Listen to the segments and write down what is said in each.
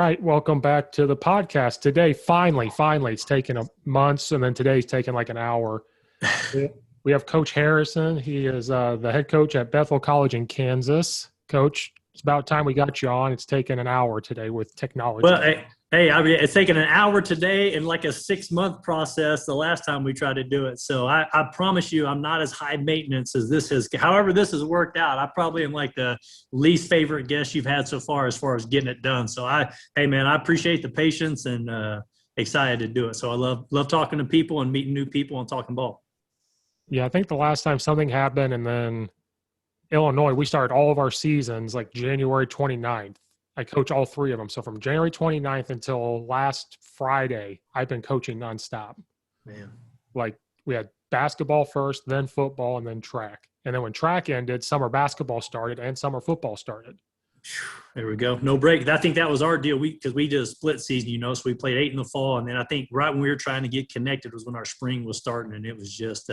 right. Welcome back to the podcast. Today, finally, it's taken months, and then today's taken like an hour. We have Coach Harrison. He is the head coach at Bethel College in Kansas. Coach, it's about time we got you on. It's taken an hour today with technology. Well, it's taken an hour today and like a 6-month process the last time we tried to do it. So I promise you I'm not as high maintenance as this is. However this has worked out, I probably am like the least favorite guest you've had so far as getting it done. So I appreciate the patience and excited to do it. So I love talking to people and meeting new people and talking ball. Yeah, I think the last time something happened, and then Illinois, we started all of our seasons like January 29th. I coach all three of them. So from January 29th until last Friday, I've been coaching nonstop. Man. Like we had basketball first, then football, and then track. And then when track ended, summer basketball started and summer football started. There we go. No break. I think that was our deal. Because we did a split season, so we played 8 in the fall. And then I think right when we were trying to get connected was when our spring was starting. And it was just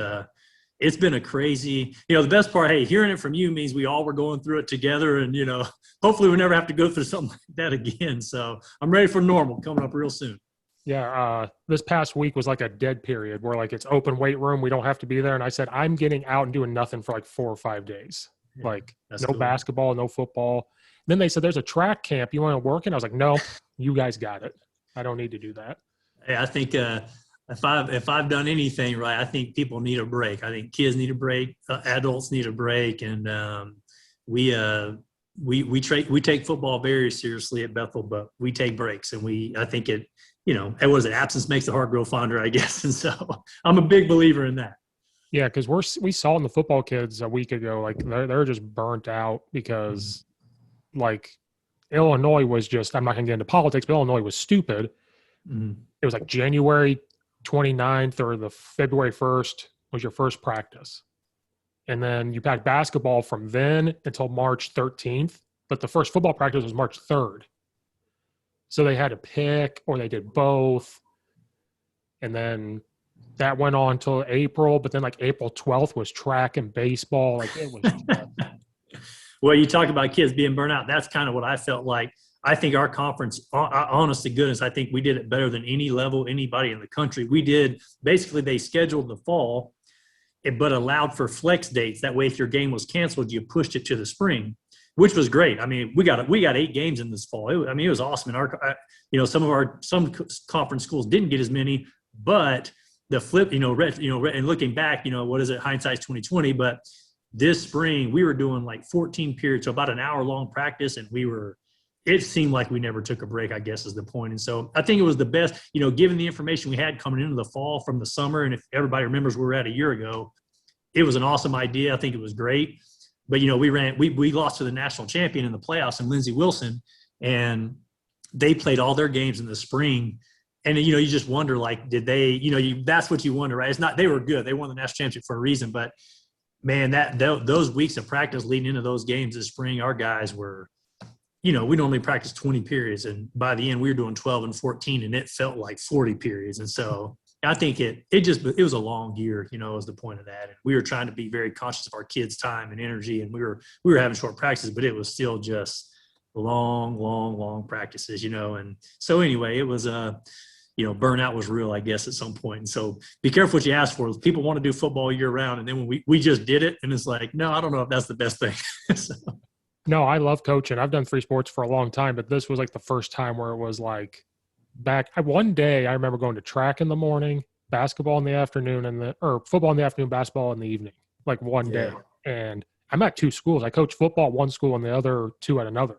it's been a crazy, the best part, hearing it from you means we all were going through it together, and, hopefully we never have to go through something like that again. So I'm ready for normal coming up real soon. Yeah. This past week was like a dead period where like it's open weight room. We don't have to be there. And I said, I'm getting out and doing nothing for like 4 or 5 days. Yeah, like no cool. Basketball, no football. Then they said, there's a track camp. You want to work? And I was like, no, you guys got it. I don't need to do that. Hey, I think, if I've done anything right, I think people need a break. I think kids need a break, adults need a break, and we take football very seriously at Bethel, but we take breaks, and I think it, absence makes the heart grow fonder, I guess, and so I'm a big believer in that. Yeah, because we saw in the football kids a week ago, like they're just burnt out because, like, Illinois was just, I'm not going to get into politics, but Illinois was stupid. Mm-hmm. It was like January 29th or the February 1st was your first practice. And then you had basketball from then until March 13th, but the first football practice was March 3rd. So they had to pick, or they did both. And then that went on until April, but then like April 12th was track and baseball. Like it was. Well, you talk about kids being burnt out. That's kind of what I felt like. I think our conference, honest to goodness, I think we did it better than anybody in the country. We did, basically they scheduled the fall, but allowed for flex dates. That way, if your game was canceled, you pushed it to the spring, which was great. I mean, we got 8 games in this fall. It was awesome. And some conference schools didn't get as many, but the flip, and looking back, what is it? Hindsight's 2020. But this spring, we were doing like 14 periods, so about an hour-long practice, and it seemed like we never took a break, I guess is the point. And so I think it was the best, given the information we had coming into the fall from the summer. And if everybody remembers where we were at a year ago, it was an awesome idea. I think it was great. But, we lost to the national champion in the playoffs and Lindsey Wilson, and they played all their games in the spring. And, you just wonder, like, did they, that's what you wonder, right? It's not, they were good. They won the national championship for a reason. But, man, those weeks of practice leading into those games this spring, our guys were, we normally practice 20 periods, and by the end we were doing 12 and 14, and it felt like 40 periods. And so I think it was a long year, was the point of that. And we were trying to be very conscious of our kids' time and energy, and we were having short practices, but it was still just long practices, And so anyway, it was burnout was real, I guess, at some point. And so be careful what you ask for. People want to do football year round, and then when we just did it, and it's like, no, I don't know if that's the best thing. So. No, I love coaching. I've done 3 sports for a long time, but this was like the first time where it was like one day I remember going to track in the morning, basketball in the afternoon, or football in the afternoon, basketball in the evening, like one day. And I'm at 2 schools. I coach football at one school and the other 2 at another.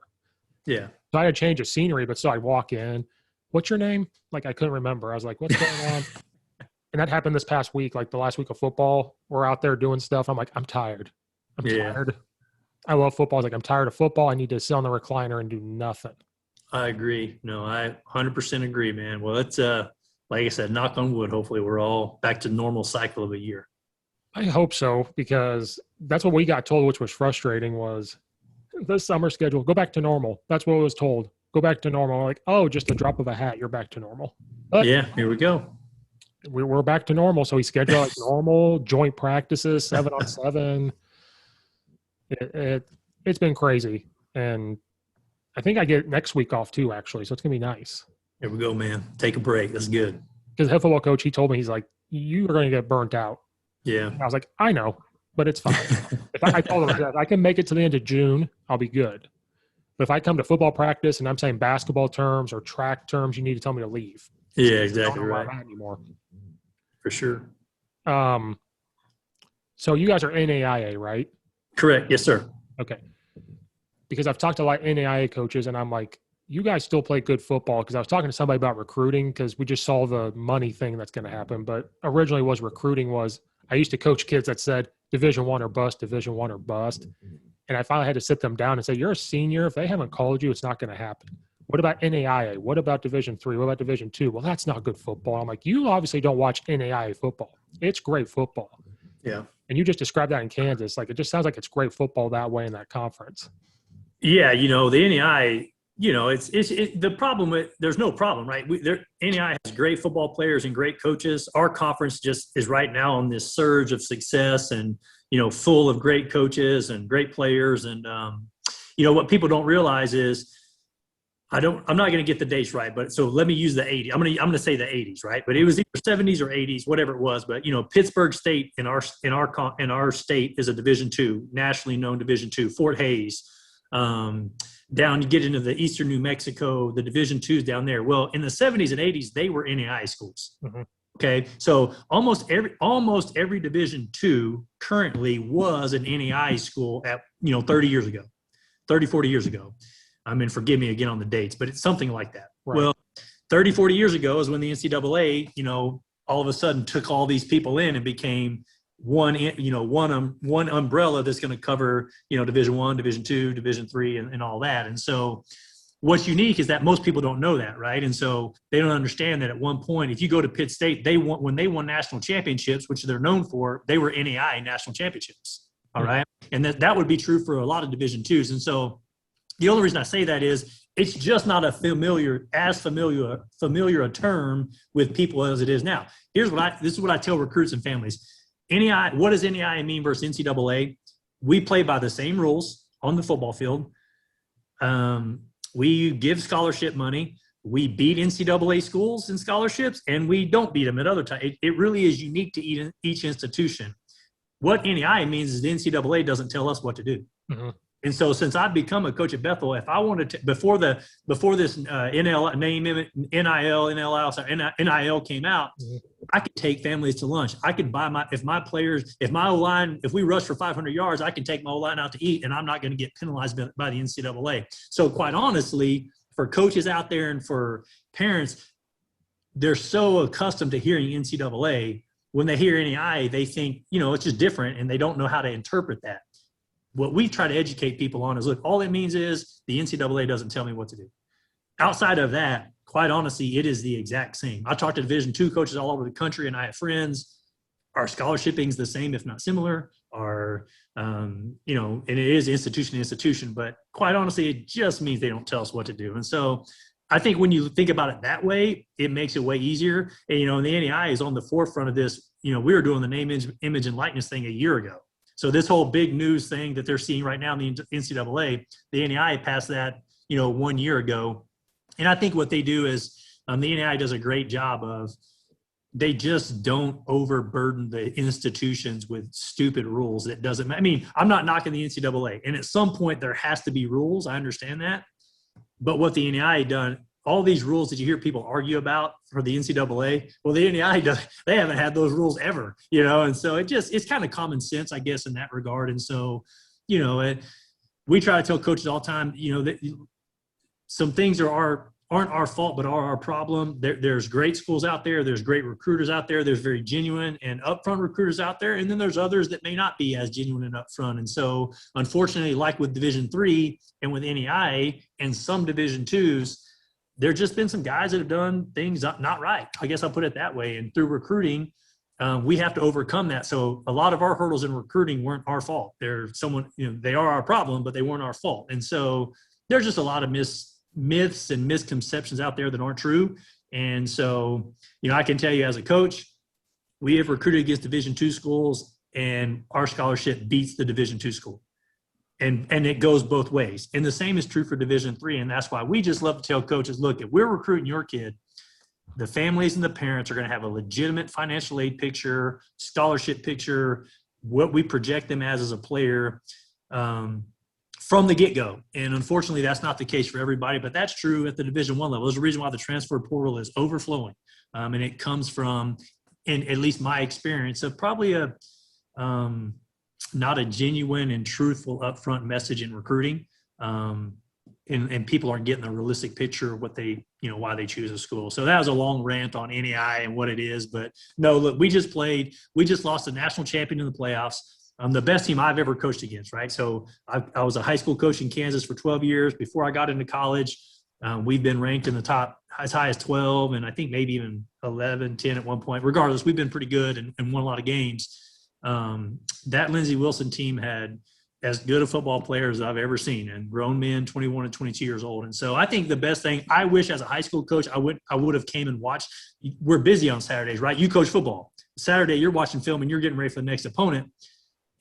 Yeah. So I had to change of scenery, but so I walk in, what's your name? Like, I couldn't remember. I was like, what's going on? And that happened this past week, like the last week of football. We're out there doing stuff. I'm like, I'm tired. I'm tired. I love football. I was like, I'm tired of football. I need to sit on the recliner and do nothing. I agree. No, I 100% agree, man. Well, it's like I said, knock on wood. Hopefully we're all back to normal cycle of a year. I hope so, because that's what we got told, which was frustrating, was the summer schedule, go back to normal. That's what was told. Go back to normal. Like, oh, just a drop of a hat, you're back to normal. But yeah, here we go. We're back to normal. So we schedule like normal joint practices, 7-on-7. It's been crazy. And I think I get next week off too, actually. So it's going to be nice. There we go, man. Take a break. That's good. Because the head football coach, he told me, he's like, you are going to get burnt out. Yeah. And I was like, I know, but it's fine. I told him, if I can make it to the end of June, I'll be good. But if I come to football practice and I'm saying basketball terms or track terms, you need to tell me to leave. Yeah, exactly right. I don't know where I'm at anymore. For sure. So you guys are NAIA, right? Correct. Yes, sir. Okay. Because I've talked to a lot of NAIA coaches, and I'm like, you guys still play good football. Because I was talking to somebody about recruiting, because we just saw the money thing that's going to happen. But originally was recruiting was, I used to coach kids that said Division I or bust, Division I or bust. And I finally had to sit them down and say, you're a senior. If they haven't called you, it's not going to happen. What about NAIA? What about Division III? What about Division II? Well, that's not good football. I'm like, you obviously don't watch NAIA football. It's great football. Yeah. And you just described that in Kansas. Like, it just sounds like it's great football that way in that conference. Yeah, the NAIA, it's the problem with, there's no problem, right? NAIA has great football players and great coaches. Our conference just is right now on this surge of success and, full of great coaches and great players. And, what people don't realize is, I'm not going to get the dates right, but so let me use the 80s. I'm going to say the 80s, right? But it was either 70s or 80s, whatever it was. But Pittsburgh State in our state is a Division II, nationally known Division II. Fort Hays, down you get into the eastern New Mexico, the Division IIs down there. Well, in the 70s and 80s, they were NAIA schools. Mm-hmm. Okay, so almost every Division II currently was an NAIA school at 30 years ago, 30, 40 years ago. I mean, forgive me again on the dates, but it's something like that. Right. Well, 30, 40 years ago is when the NCAA, all of a sudden took all these people in and became one umbrella that's going to cover, Division I, Division II, Division III, and all that. And so what's unique is that most people don't know that, right? And so they don't understand that at one point, if you go to Pitt State, when they won national championships, which they're known for, they were NAIA national championships. All right. And that would be true for a lot of Division IIs. And so the only reason I say that is it's just not familiar a term with people as it is now. This is what I tell recruits and families. NAIA, what does NAIA mean versus NCAA? We play by the same rules on the football field. We give scholarship money. We beat NCAA schools in scholarships, and we don't beat them at other times. It really is unique to each institution. What NAIA means is the NCAA doesn't tell us what to do. Mm-hmm. And so since I've become a coach at Bethel, if I wanted to, before this NIL came out, mm-hmm. I could take families to lunch. I could buy if my O-line, if we rush for 500 yards, I can take my O-line out to eat, and I'm not going to get penalized by the NCAA. So quite honestly, for coaches out there and for parents, they're so accustomed to hearing NCAA. When they hear NAIA, they think, it's just different, and they don't know how to interpret that. What we try to educate people on is, look, all it means is the NCAA doesn't tell me what to do. Outside of that, quite honestly, it is the exact same. I talk to Division II coaches all over the country, and I have friends. Our scholarshiping is the same, if not similar. And it is institution to institution, but quite honestly, it just means they don't tell us what to do. And so I think when you think about it that way, it makes it way easier. And, and the NAIA is on the forefront of this. We were doing the name, image, and likeness thing a year ago. So this whole big news thing that they're seeing right now in the NCAA, the NAIA passed that, 1 year ago. And I think what they do is the NAIA does a great job of, they just don't overburden the institutions with stupid rules. That doesn't matter. I mean, I'm not knocking the NCAA. And at some point there has to be rules. I understand that. But what the NAIA done, all these rules that you hear people argue about for the NCAA, well, the NAIA they haven't had those rules ever, and so it's kind of common sense, I guess, in that regard. And so, we try to tell coaches all the time, that some things aren't our fault, but are our problem. There's great schools out there. There's great recruiters out there. There's very genuine and upfront recruiters out there. And then there's others that may not be as genuine and upfront. And so, unfortunately, like with Division III and with NAIA and some Division IIs, there's just been some guys that have done things not right. I guess I'll put it that way. And through recruiting, we have to overcome that. So a lot of our hurdles in recruiting weren't our fault. They are our problem, but they weren't our fault. And so there's just a lot of myths and misconceptions out there that aren't true. And so, I can tell you as a coach, we have recruited against Division II schools, and our scholarship beats the Division II school. And it goes both ways. And the same is true for Division III. And that's why we just love to tell coaches, look, if we're recruiting your kid, the families and the parents are going to have a legitimate financial aid picture, scholarship picture, what we project them as a player from the get-go. And unfortunately, that's not the case for everybody, but that's true at the Division I level. There's a reason why the transfer portal is overflowing. And it comes from, in at least my experience, of probably not a genuine and truthful upfront message in recruiting. And people aren't getting a realistic picture of what they, why they choose a school. So that was a long rant on NAIA and what it is. But no, look, we just lost a national champion in the playoffs. The best team I've ever coached against, right? So I was a high school coach in Kansas for 12 years. Before I got into college, we've been ranked in the top as high as 12, and I think maybe even 11, 10 at one point. Regardless, we've been pretty good and won a lot of games. That Lindsey Wilson team had as good a football players as I've ever seen, and grown men 21 and 22 years old. And so I think the best thing, I wish as a high school coach, I would have came and watched. We're busy on Saturdays, right? You coach football. Saturday, you're watching film and you're getting ready for the next opponent.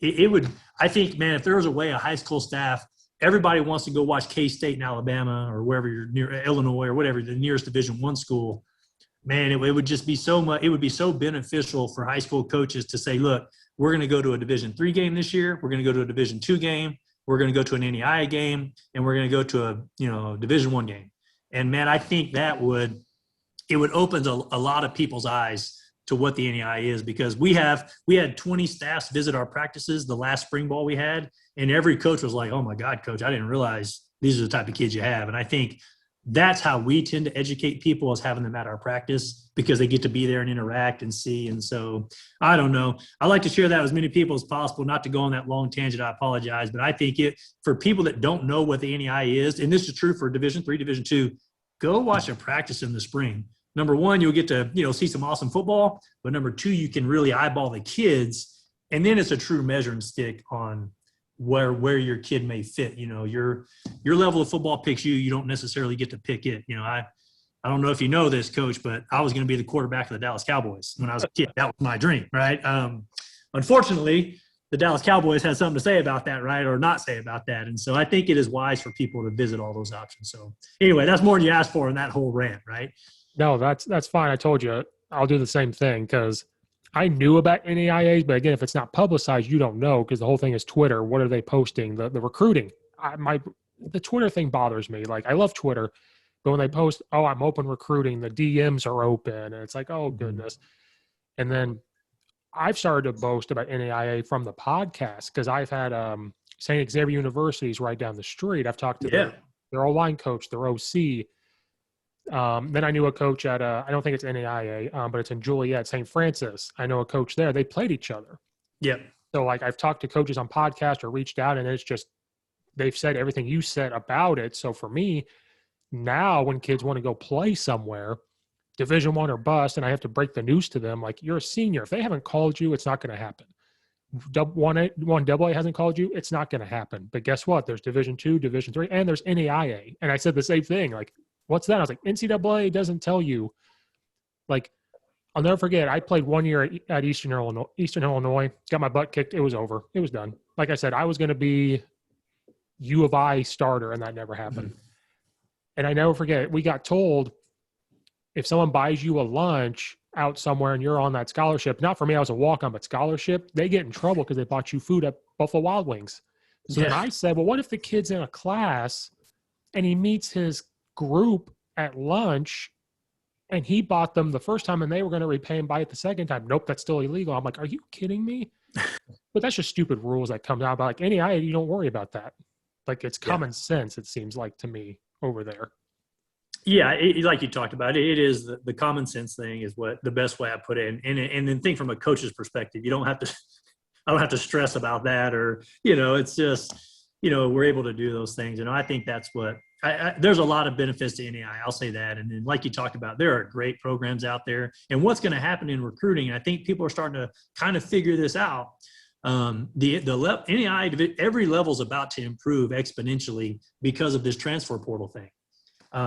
It would, I think, man, if there was a way a high school staff, everybody wants to go watch K-State in Alabama or wherever you're near, Illinois or whatever, the nearest Division I school, man, it would just be so much, it would be so beneficial for high school coaches to say, look, we're going to go to a Division III game this year. We're going to go to a Division II game. We're going to go to an NAIA game, and we're going to go to a Division I game. And man, I think it would open a lot of people's eyes to what the NAIA is, because we had 20 staffs visit our practices the last spring ball we had, and every coach was like, oh my God, coach, I didn't realize these are the type of kids you have. And I think that's how we tend to educate people, is having them at our practice, because they get to be there and interact and see. And so I don't know. I like to share that with as many people as possible, not to go on that long tangent. I apologize. But I think for people that don't know what the NAIA is, and this is true for Division III, Division II, go watch a practice in the spring. Number one, you'll get to, see some awesome football. But number two, you can really eyeball the kids. And then it's a true measuring stick on where your kid may fit. Your level of football picks you. You don't necessarily get to pick it. I don't know if you know this, Coach, but I was going to be the quarterback of the Dallas Cowboys when I was a kid. That was my dream, right? Unfortunately, the Dallas Cowboys had something to say about that, right, or not say about that. And so I think it is wise for people to visit all those options. So anyway, that's more than you asked for in that whole rant, right? No, that's fine. I told you I'll do the same thing, because I knew about NAIAs, but again, if it's not publicized, you don't know, because the whole thing is Twitter. What are they posting? The recruiting. The Twitter thing bothers me. Like, I love Twitter, but when they post, oh, I'm open recruiting, the DMs are open, and it's like, oh goodness. And then I've started to boast about NAIA from the podcast, because I've had St. Xavier University's right down the street. I've talked to their O-line coach, their OC. Then I knew a coach at, I don't think it's NAIA, but it's in Joliet, St. Francis. I know a coach there. They played each other. Yep. So, like, I've talked to coaches on podcast or reached out, and it's just, they've said everything you said about it. So for me, now when kids want to go play somewhere, Division I or bust, and I have to break the news to them, like, you're a senior. If they haven't called you, it's not going to happen. 1AA hasn't called you, it's not going to happen. But guess what? There's Division II, Division III, and there's NAIA. And I said the same thing, like, what's that? I was like, NCAA doesn't tell you. Like, I'll never forget, I played 1 year at Eastern Illinois, got my butt kicked. It was over. It was done. Like I said, I was going to be U of I starter, and that never happened. And I never forget, we got told, if someone buys you a lunch out somewhere and you're on that scholarship, not for me, I was a walk-on, but scholarship, they get in trouble because they bought you food at Buffalo Wild Wings. So then I said, well, what if the kid's in a class and he meets his group at lunch and he bought them the first time and they were going to repay and buy it the second time? Nope, that's still illegal. I'm like, are you kidding me? But that's just stupid rules that come out about, like, NAIA, you don't worry about that. Like, it's common sense, it seems like to me over there. Yeah, like you talked about, it is the common sense thing is what the best way I put it. And then think from a coach's perspective, I don't have to stress about that, or, it's just, we're able to do those things. I think that's what there's a lot of benefits to NAIA. I'll say that. And then, like you talked about, there are great programs out there. And what's going to happen in recruiting, and I think people are starting to kind of figure this out. NAIA, every level is about to improve exponentially because of this transfer portal thing.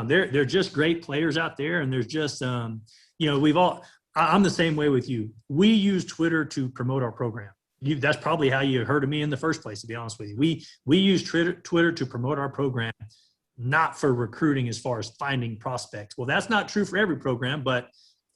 They're just great players out there, and there's just I'm the same way with you. We use Twitter to promote our program. that's probably how you heard of me in the first place, to be honest with you. We use Twitter to promote our program, not for recruiting as far as finding prospects. Well, that's not true for every program, but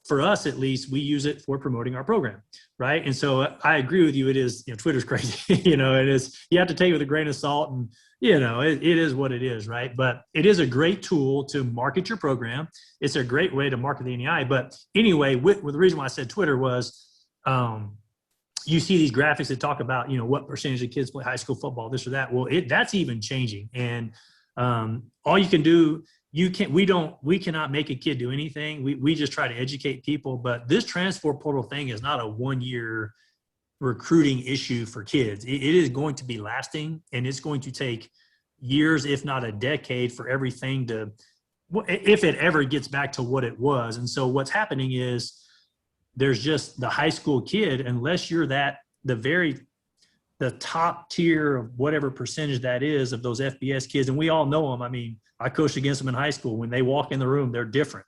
for us, at least, we use it for promoting our program, right? And so I agree with you. It is, Twitter's crazy. It is, you have to take it with a grain of salt, and, it is what it is, right? But it is a great tool to market your program. It's a great way to market the NAIA. But anyway, with the reason why I said Twitter was, you see these graphics that talk about, what percentage of kids play high school football, this or that. Well, that's even changing. And all you can do, we cannot make a kid do anything. We just try to educate people. But this transfer portal thing is not a 1-year recruiting issue for kids. It is going to be lasting, and it's going to take years, if not a decade, for everything to, if it ever gets back to what it was. And so what's happening is there's just the high school kid, unless you're the top tier of whatever percentage that is of those FBS kids. And we all know them. I mean, I coached against them in high school. When they walk in the room, they're different.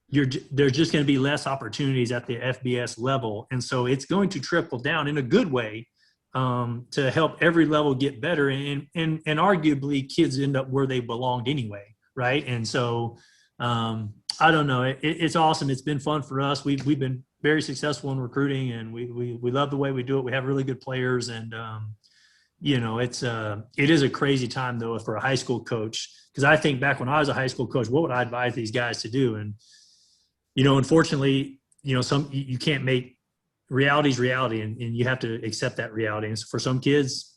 There's just going to be less opportunities at the FBS level. And so it's going to trickle down in a good way to help every level get better. And arguably kids end up where they belonged anyway. Right. And so I don't know. It's awesome. It's been fun for us. We've been very successful in recruiting, and we love the way we do it. We have really good players, and it is a crazy time though for a high school coach, because I think back when I was a high school coach, what would I advise these guys to do? And unfortunately, you can't make reality's reality, and you have to accept that reality. And so for some kids,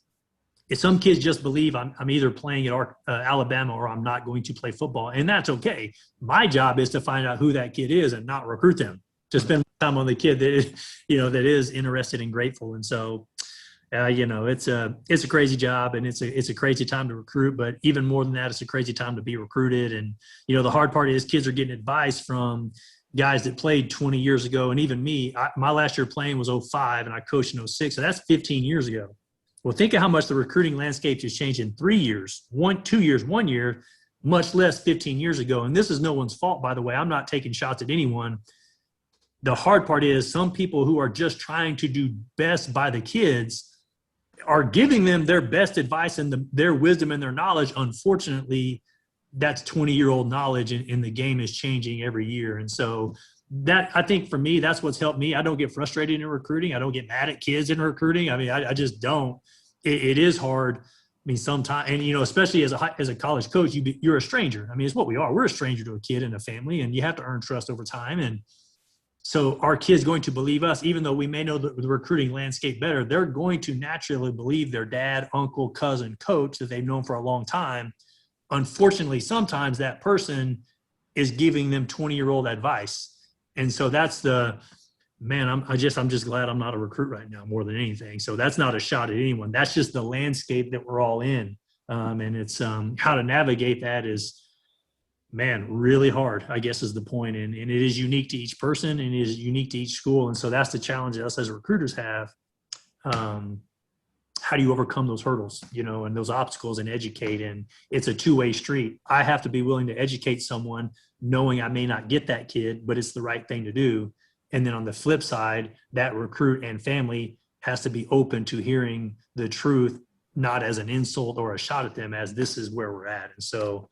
if some kids just believe I'm either playing at Alabama or I'm not going to play football, and that's okay. My job is to find out who that kid is and not recruit them, to spend time on the kid that is interested and grateful. And so, it's a crazy job, and it's a crazy time to recruit, but even more than that, it's a crazy time to be recruited. And, the hard part is kids are getting advice from guys that played 20 years ago. And even me, my last year playing was 05, and I coached in 06. So that's 15 years ago. Well, think of how much the recruiting landscape has changed in 3 years, 2 years, 1 year, much less 15 years ago. And this is no one's fault, by the way. I'm not taking shots at anyone. The hard part is some people who are just trying to do best by the kids are giving them their best advice and their wisdom and their knowledge. Unfortunately, that's 20-year-old knowledge, and the game is changing every year. And so that, I think for me, that's what's helped me. I don't get frustrated in recruiting. I don't get mad at kids in recruiting. I mean, I just don't. It is hard. I mean, sometimes, and especially as a college coach, you're a stranger. I mean, it's what we are. We're a stranger to a kid and a family, and you have to earn trust over time. And so our kids going to believe us, even though we may know the recruiting landscape better, they're going to naturally believe their dad, uncle, cousin, coach that they've known for a long time. Unfortunately, sometimes that person is giving them 20-year-old advice. And so that's I'm just glad I'm not a recruit right now more than anything. So that's not a shot at anyone. That's just the landscape that we're all in. And it's how to navigate that is, really hard, I guess, is the point. And it is unique to each person, and it is unique to each school. And so that's the challenge that us as recruiters have. How do you overcome those hurdles, and those obstacles, and educate? And it's a two-way street. I have to be willing to educate someone knowing I may not get that kid, but it's the right thing to do. And then on the flip side, that recruit and family has to be open to hearing the truth, not as an insult or a shot at them, as this is where we're at. And so,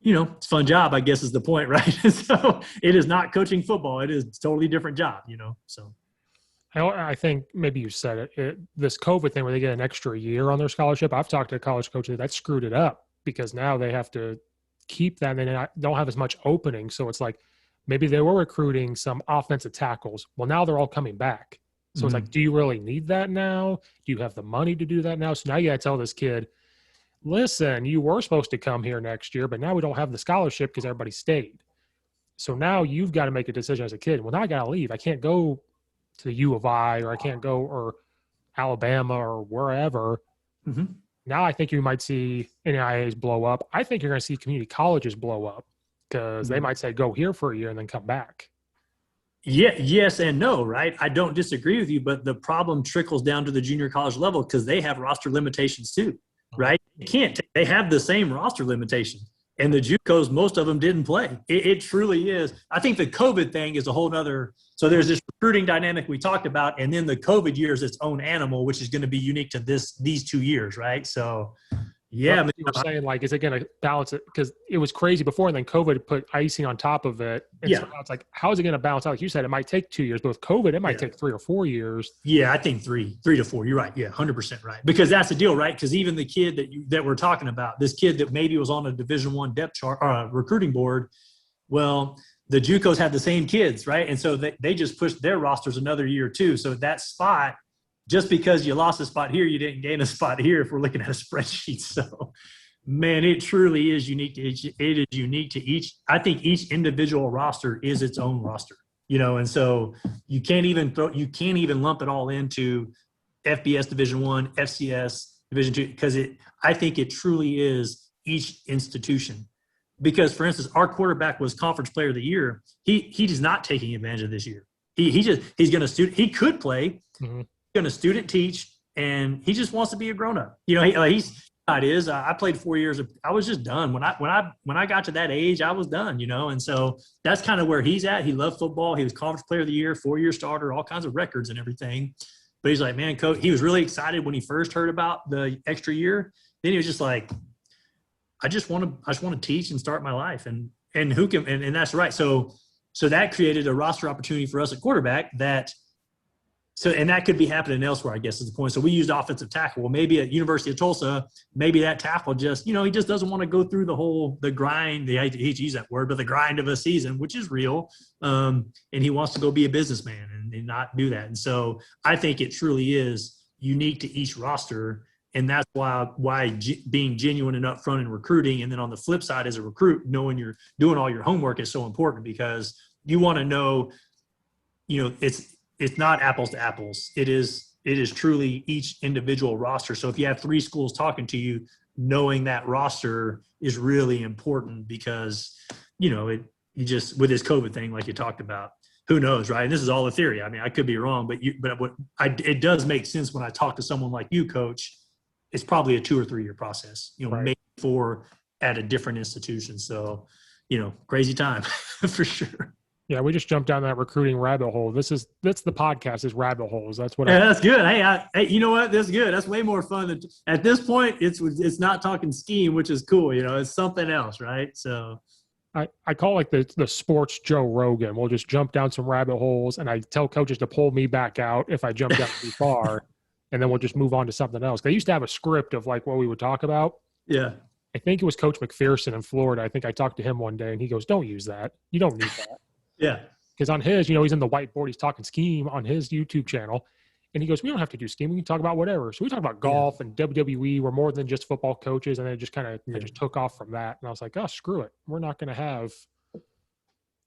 it's a fun job, I guess, is the point, right? So it is not coaching football. It is a totally different job, so. I think maybe you said it, this COVID thing where they get an extra year on their scholarship. I've talked to college coaches that screwed it up, because now they have to keep that, and they don't have as much opening. So it's like maybe they were recruiting some offensive tackles. Well, now they're all coming back. So it's like, do you really need that now? Do you have the money to do that now? So now you got to tell this kid, listen, you were supposed to come here next year, but now we don't have the scholarship because everybody stayed. So now you've got to make a decision as a kid. Well, now I got to leave. I can't go to the U of I, or I can't go, or Alabama, or wherever. Mm-hmm. Now I think you might see NAIAs blow up. I think you're going to see community colleges blow up, because they might say, go here for a year and then come back. Yeah, yes and no, right? I don't disagree with you, but the problem trickles down to the junior college level, because they have roster limitations too, right? They can't. They have the same roster limitation. And the JUCOs, most of them didn't play. It truly is. I think the COVID thing is a whole nother. So there's this recruiting dynamic we talked about, and then the COVID year is its own animal, which is going to be unique to these 2 years, right? So, yeah. But you were saying, like, is it going to balance it? Because it was crazy before, and then COVID put icing on top of it. And so now it's like, how is it going to balance out? Like you said, it might take 2 years, but with COVID, it might take 3 or 4 years. Yeah, I think three to four. You're right. Yeah, 100% right. Because that's the deal, right? Because even the kid that we're talking about, this kid that maybe was on a Division I depth chart or recruiting board, well, the JUCOs have the same kids, right? And so they just pushed their rosters another year too. So that spot, just because you lost a spot here, you didn't gain a spot here if we're looking at a spreadsheet. So, man, it truly is unique to each. It is unique to each. I think each individual roster is its own roster, and so you can't even lump it all into FBS Division I, FCS Division II, because I think it truly is each institution. Because, for instance, our quarterback was Conference Player of the Year. He is not taking advantage of this year. He's going to student. He could play. Mm-hmm. Going to student teach, and he just wants to be a grown up. I played 4 years. I was just done when I got to that age. I was done, and so that's kind of where he's at. He loved football. He was Conference Player of the Year, 4-year starter, all kinds of records and everything. But he's like, man, coach. He was really excited when he first heard about the extra year. Then he was just like, I just want to teach and start my life, and who can and that's right. So that created a roster opportunity for us at quarterback that. So, and that could be happening elsewhere, I guess is the point. So we used offensive tackle. Well, maybe at University of Tulsa, maybe that tackle just, he just doesn't want to go through the grind. I hate to use that word, but the grind of a season, which is real. And he wants to go be a businessman and not do that. And so I think it truly is unique to each roster. And that's why being genuine and upfront in recruiting. And then on the flip side, as a recruit, knowing you're doing all your homework is so important, because you want to know, it's not apples to apples. It is truly each individual roster. So if you have 3 schools talking to you, knowing that roster is really important, because, you just, with this COVID thing, like you talked about, who knows, right? And this is all a theory. I mean, I could be wrong, but it does make sense when I talk to someone like you, Coach. It's probably a 2 or 3 year process, right. Maybe 4 at a different institution. So, crazy time for sure. Yeah, we just jumped down that recruiting rabbit hole. That's the podcast, is rabbit holes. That's what. Yeah, that's good. Hey, you know what? That's good. That's way more fun than at this point. It's not talking scheme, which is cool. It's something else, right? So, I call like the sports Joe Rogan. We'll just jump down some rabbit holes, and I tell coaches to pull me back out if I jump down too far, and then we'll just move on to something else. I used to have a script of like what we would talk about. Yeah. I think it was Coach McPherson in Florida. I think I talked to him one day, and he goes, "Don't use that. You don't need that." Yeah. Because on his, he's in the whiteboard, he's talking scheme on his YouTube channel. And he goes, we don't have to do scheme. We can talk about whatever. So we talk about golf and WWE. We're more than just football coaches. And then it just kind of I just took off from that. And I was like, oh, screw it. We're not going to have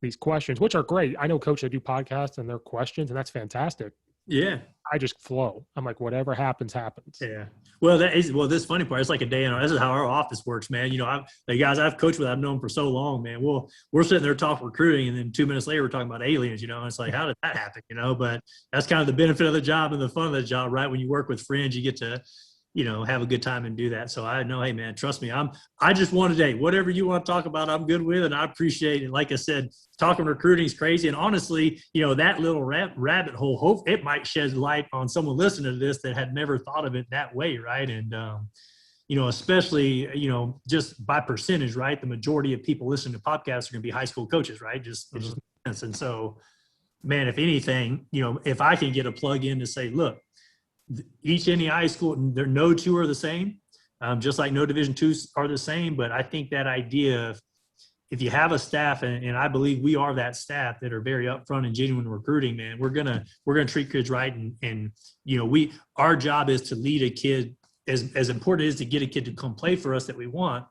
these questions, which are great. I know coaches that do podcasts and their questions, and that's fantastic. Yeah. I just flow. I'm like, whatever happens, happens. Yeah. Well, this funny part, it's like a day in this is how our office works, man. The guys I've coached with, I've known for so long, man. We're sitting there talking recruiting, and then 2 minutes later, we're talking about aliens, and it's like, how did that happen? But that's kind of the benefit of the job and the fun of the job, right? When you work with friends, you get to, have a good time and do that. So I know, hey man, trust me, I just want today, whatever you want to talk about, I'm good with, and I appreciate it. Like I said, talking recruiting is crazy. And honestly, that little rabbit hole, it might shed light on someone listening to this that had never thought of it that way. Right. And, especially, just by percentage, right. The majority of people listening to podcasts are going to be high school coaches, right. It just makes sense. And so, man, if anything, if I can get a plug in to say, look, each NAIA school, no 2 are the same, just like no Division II are the same. But I think that idea of, if you have a staff, and I believe we are that staff that are very upfront and genuine recruiting, man, we're gonna treat kids right, and our job is to lead a kid. As important it is to get a kid to come play for us that we want,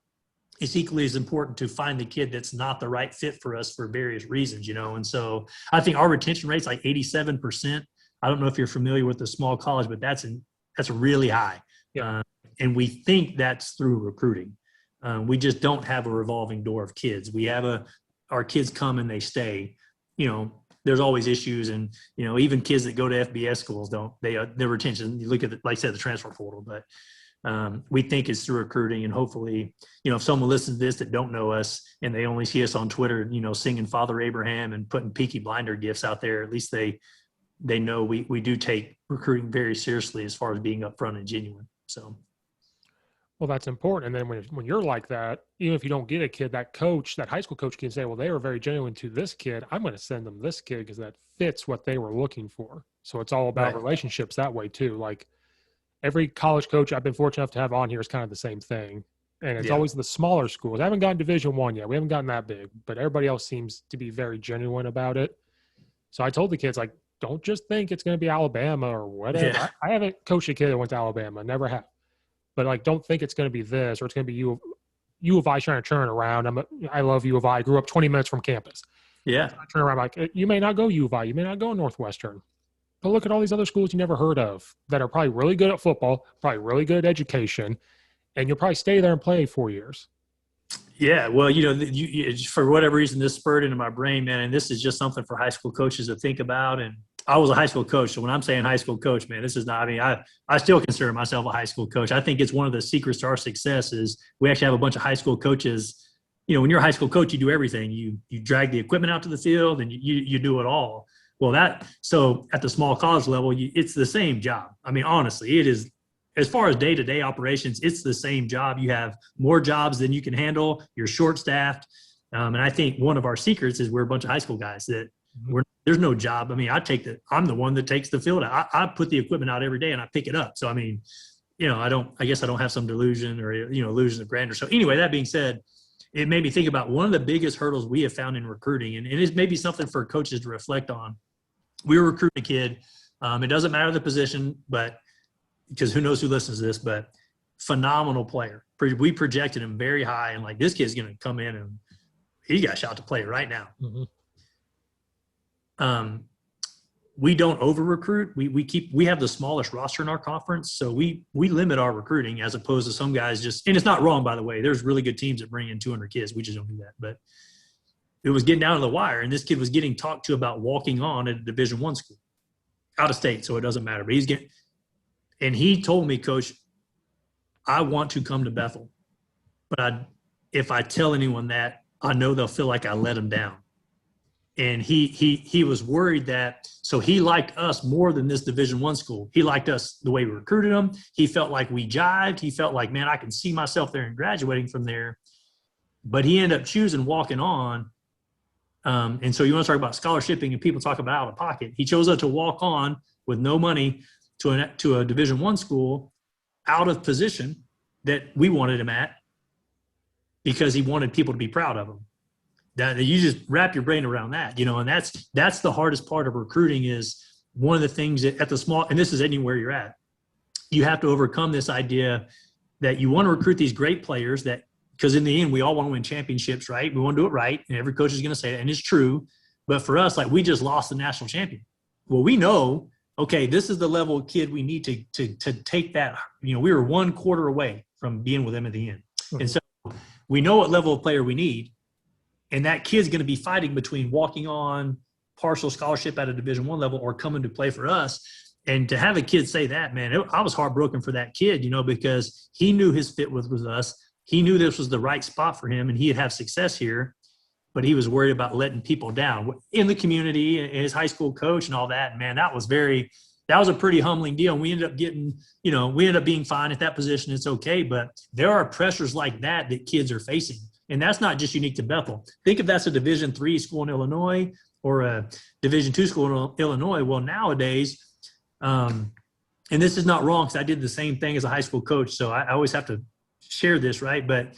it's equally as important to find the kid that's not the right fit for us for various reasons, And so I think our retention rate's like 87%. I don't know if you're familiar with the small college, but that's really high. Yeah. And we think that's through recruiting. We just don't have a revolving door of kids. We have our kids come and they stay. There's always issues, and even kids that go to FBS schools their retention. You look at like I said, the transfer portal, but we think is through recruiting. And hopefully, if someone listens to this that don't know us and they only see us on Twitter, singing Father Abraham and putting Peaky Blinder gifts out there, at least they know we do take recruiting very seriously as far as being upfront and genuine. So. Well, that's important. And then when you're like that, even if you don't get a kid, that high school coach can say, well, they were very genuine to this kid. I'm going to send them this kid because that fits what they were looking for. So it's all about relationships that way too. Like every college coach I've been fortunate enough to have on here is kind of the same thing. And it's always the smaller schools. I haven't gotten Division I yet. We haven't gotten that big, but everybody else seems to be very genuine about it. So I told the kids, like, don't just think it's going to be Alabama or whatever. Yeah. I haven't coached a kid that went to Alabama. Never have. But like, don't think it's going to be this or it's going to be U of I trying to turn around. I love U of I. I grew up 20 minutes from campus. Yeah. I turn around like, you may not go U of I. You may not go Northwestern. But look at all these other schools you never heard of that are probably really good at football, probably really good at education, and you'll probably stay there and play 4 years. Yeah, well, for whatever reason, this spurred into my brain, man, and this is just something for high school coaches to think about. And I was a high school coach, so when I'm saying high school coach, man, this is not. I mean, I still consider myself a high school coach. I think it's one of the secrets to our success is we actually have a bunch of high school coaches. When you're a high school coach, you do everything. You drag the equipment out to the field, and you do it all. Well, so at the small college level, it's the same job. I mean, honestly, it is. As far as day-to-day operations, it's the same job. You have more jobs than you can handle. You're short-staffed. And I think one of our secrets is we're a bunch of high school guys that there's no job. I mean, I'm the one that takes the field out. I put the equipment out every day and I pick it up. So, I mean, I guess I don't have some delusion or, illusion of grandeur. So anyway, that being said, it made me think about one of the biggest hurdles we have found in recruiting. And it is maybe something for coaches to reflect on. We were recruiting a kid. It doesn't matter the position, but because who knows who listens to this, but phenomenal player. We projected him very high and like, this kid's going to come in and he got a shot to play right now. Mm-hmm. We don't over recruit. We have the smallest roster in our conference. So we limit our recruiting as opposed to some guys and it's not wrong, by the way, there's really good teams that bring in 200 kids. We just don't do that. But it was getting down to the wire and this kid was getting talked to about walking on at a Division I school out of state. So it doesn't matter, but and he told me, Coach, I want to come to Bethel, but if I tell anyone that, I know they'll feel like I let them down. And he was worried that, so he liked us more than this Division I school. He liked us the way we recruited him. He felt like we jived. He felt like, man, I can see myself there and graduating from there. But he ended up choosing walking on. And so you want to talk about scholarshiping and people talk about out of pocket. He chose to walk on with no money to a Division I school out of position that we wanted him at because he wanted people to be proud of him. That you just wrap your brain around that, and that's the hardest part of recruiting is one of the things that at the small, and this is anywhere you're at, you have to overcome this idea that you want to recruit these great players because in the end, we all want to win championships, right? We want to do it right. And every coach is going to say it, and it's true. But for us, like we just lost the national champion. Well, we know, okay, this is the level of kid we need to take that. We were 1 quarter away from being with them at the end. Mm-hmm. And so we know what level of player we need. And that kid's going to be fighting between walking on partial scholarship at a Division I level or coming to play for us. And to have a kid say that, man, I was heartbroken for that kid, because he knew his fit with us. He knew this was the right spot for him and he'd have success here. But he was worried about letting people down in the community and his high school coach and all that. And man, that was a pretty humbling deal. And we ended up being fine at that position. It's okay. But there are pressures like that kids are facing. And that's not just unique to Bethel. Think if that's a Division III school in Illinois or a Division II school in Illinois. Well, nowadays, and this is not wrong because I did the same thing as a high school coach. So I always have to share this, right? But,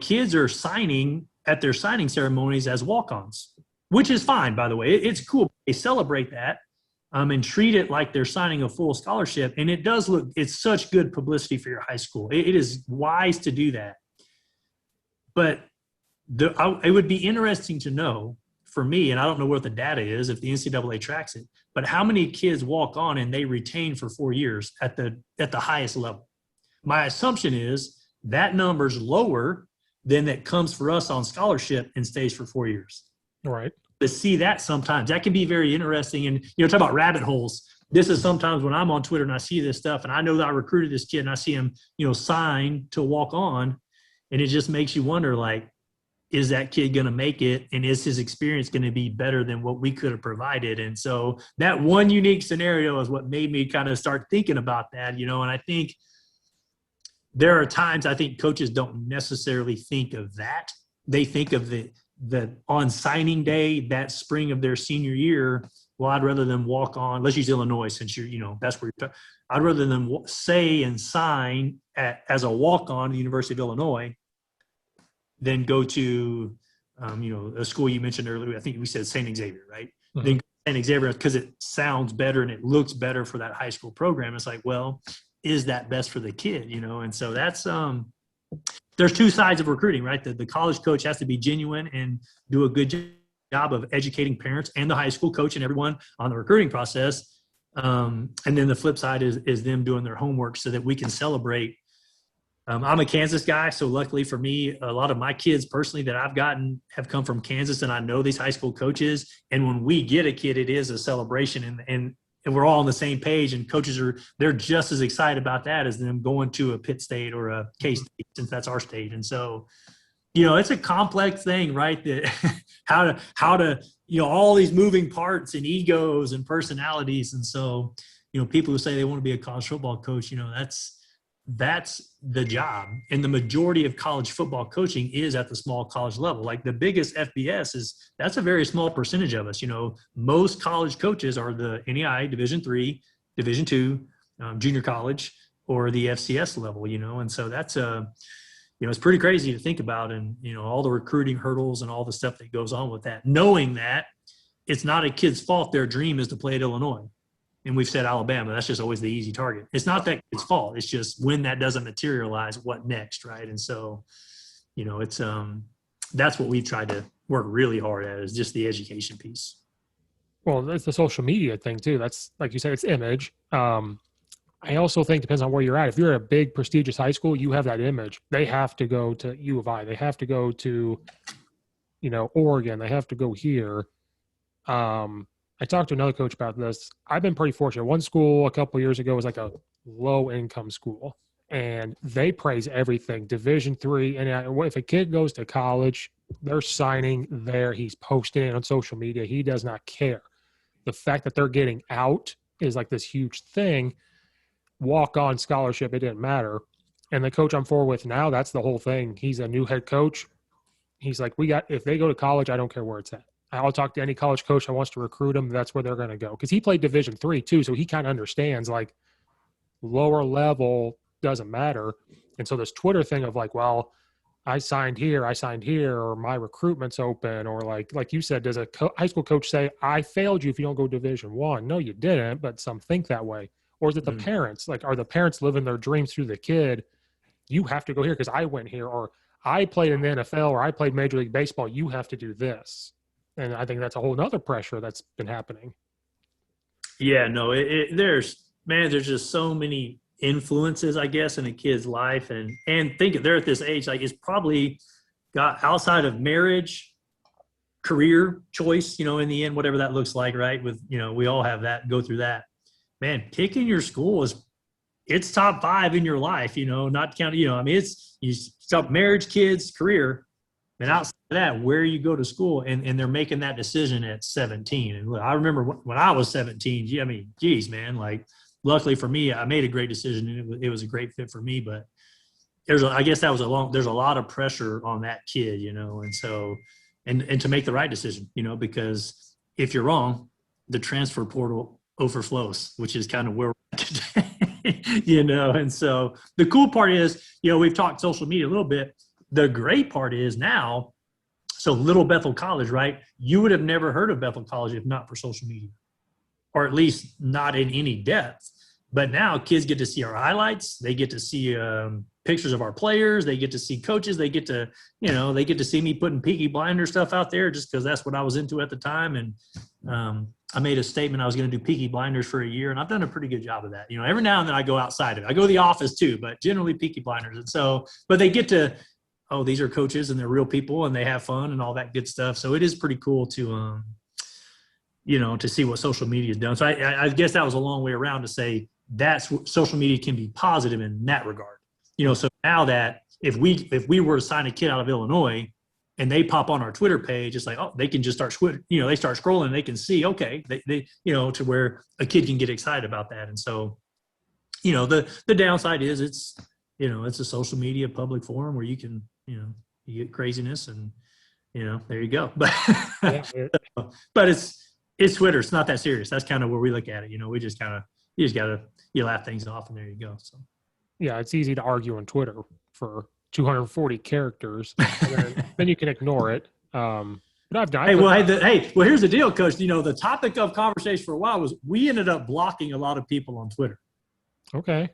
kids are signing at their signing ceremonies as walk-ons, which is fine, by the way. It's cool. They celebrate that and treat it like they're signing a full scholarship. And it's such good publicity for your high school. It is wise to do that. But it would be interesting to know for me, and I don't know what the data is if the NCAA tracks it, but how many kids walk on and they retain for 4 years at the highest level. My assumption is that number's lower than that comes for us on scholarship and stays for 4 years. All right. To see that sometimes, that can be very interesting. And, talk about rabbit holes. this is sometimes when I'm on Twitter and I see this stuff, and I know that I recruited this kid and I see him, sign to walk on, and it just makes you wonder, like, is that kid going to make it? And is his experience going to be better than what we could have provided? And so that one unique scenario is what made me kind of start thinking about that, and I think there are times I think coaches don't necessarily think of that. They think of the on signing day, that spring of their senior year, well, I'd rather them walk on, let's use Illinois since that's where you're I'd rather them say and sign as a walk-on at the University of Illinois than go to, a school you mentioned earlier. I think we said St. Xavier, right? Mm-hmm. Then St. Xavier, because it sounds better and it looks better for that high school program. It's like, well, is that best for the kid, And so that's there's two sides of recruiting, right? The college coach has to be genuine and do a good job of educating parents and the high school coach and everyone on the recruiting process. And then the flip side is them doing their homework so that we can celebrate. I'm a Kansas guy, so luckily for me, a lot of my kids personally that I've gotten have come from Kansas, and I know these high school coaches. And when we get a kid, it is a celebration, and we're all on the same page. And coaches they're just as excited about that as them going to a Pitt State or a K-State, since that's our state. And so, it's a complex thing, right? That how to all these moving parts and egos and personalities. And so, people who say they want to be a college football coach, that's the job. And the majority of college football coaching is at the small college level. Like the biggest FBS that's a very small percentage of us. Most college coaches are the NAIA Division III, Division II, junior college, or the FCS level, and so that's it's pretty crazy to think about, and, all the recruiting hurdles and all the stuff that goes on with that, knowing that it's not a kid's fault. Their dream is to play at Illinois. And we've said Alabama, that's just always the easy target. It's not that kid's fault. It's just when that doesn't materialize, what next, right? And so, it's that's what we've tried to work really hard at, is just the education piece. Well, that's the social media thing too. That's, like you said, it's image. I also think it depends on where you're at. If you're at a big prestigious high school, you have that image. They have to go to U of I. They have to go to, Oregon. They have to go here. I talked to another coach about this. I've been pretty fortunate. One school a couple of years ago was like a low-income school, and they praise everything. Division III, and if a kid goes to college, they're signing there. He's posting it on social media. He does not care. The fact that they're getting out is like this huge thing. Walk-on scholarship, it didn't matter. And the coach I'm forward with now, that's the whole thing. He's a new head coach. He's like, if they go to college, I don't care where it's at. I'll talk to any college coach that wants to recruit them. That's where they're going to go. Because he played Division III too, so he kind of understands, like, lower level doesn't matter. And so this Twitter thing of like, well, I signed here, or my recruitment's open, or like you said, does a high school coach say, I failed you if you don't go Division I? No, you didn't, but some think that way. Or is it the parents? Like, are the parents living their dreams through the kid? You have to go here because I went here, or I played in the NFL, or I played Major League Baseball. You have to do this. And I think that's a whole nother pressure that's been happening. Yeah, no, there's just so many influences, I guess, in a kid's life. And think they're at this age, like, it's probably got outside of marriage, career choice, in the end, whatever that looks like, right? With, we all have that, go through that. Man, picking your school it's top 5 in your life, not counting, it's you stop marriage, kids, career. And outside of that, where you go to school, and they're making that decision at 17. And I remember when I was 17, geez, man, like, luckily for me, I made a great decision, and it was a great fit for me. But there's a lot of pressure on that kid, and so, and to make the right decision, because if you're wrong, the transfer portal overflows, which is kind of where we're at today, And so the cool part is, we've talked social media a little bit. The great part is now, so little Bethel College, right? You would have never heard of Bethel College if not for social media, or at least not in any depth. But now kids get to see our highlights. They get to see pictures of our players. They get to see coaches. They get to, they get to see me putting Peaky Blinders stuff out there just because that's what I was into at the time. And I made a statement I was going to do Peaky Blinders for a year, and I've done a pretty good job of that. Every now and then I go outside of it. I go to the office too, but generally Peaky Blinders. And so, but they get to, oh, these are coaches and they're real people and they have fun and all that good stuff. So it is pretty cool to to see what social media has done. So I guess that was a long way around to say that's social media can be positive in that regard. So now that if we were to sign a kid out of Illinois and they pop on our Twitter page, it's like, oh, they can just start, they start scrolling and they can see, okay, they to where a kid can get excited about that. And so, the downside is it's a social media public forum where you can, you get craziness and, there you go. But, but it's Twitter. It's not that serious. That's kind of where we look at it. We just you got to laugh things off and there you go. So. Yeah, it's easy to argue on Twitter for 240 characters. And then you can ignore it. But I've done. Well, here's the deal, Coach. The topic of conversation for a while was we ended up blocking a lot of people on Twitter. Okay.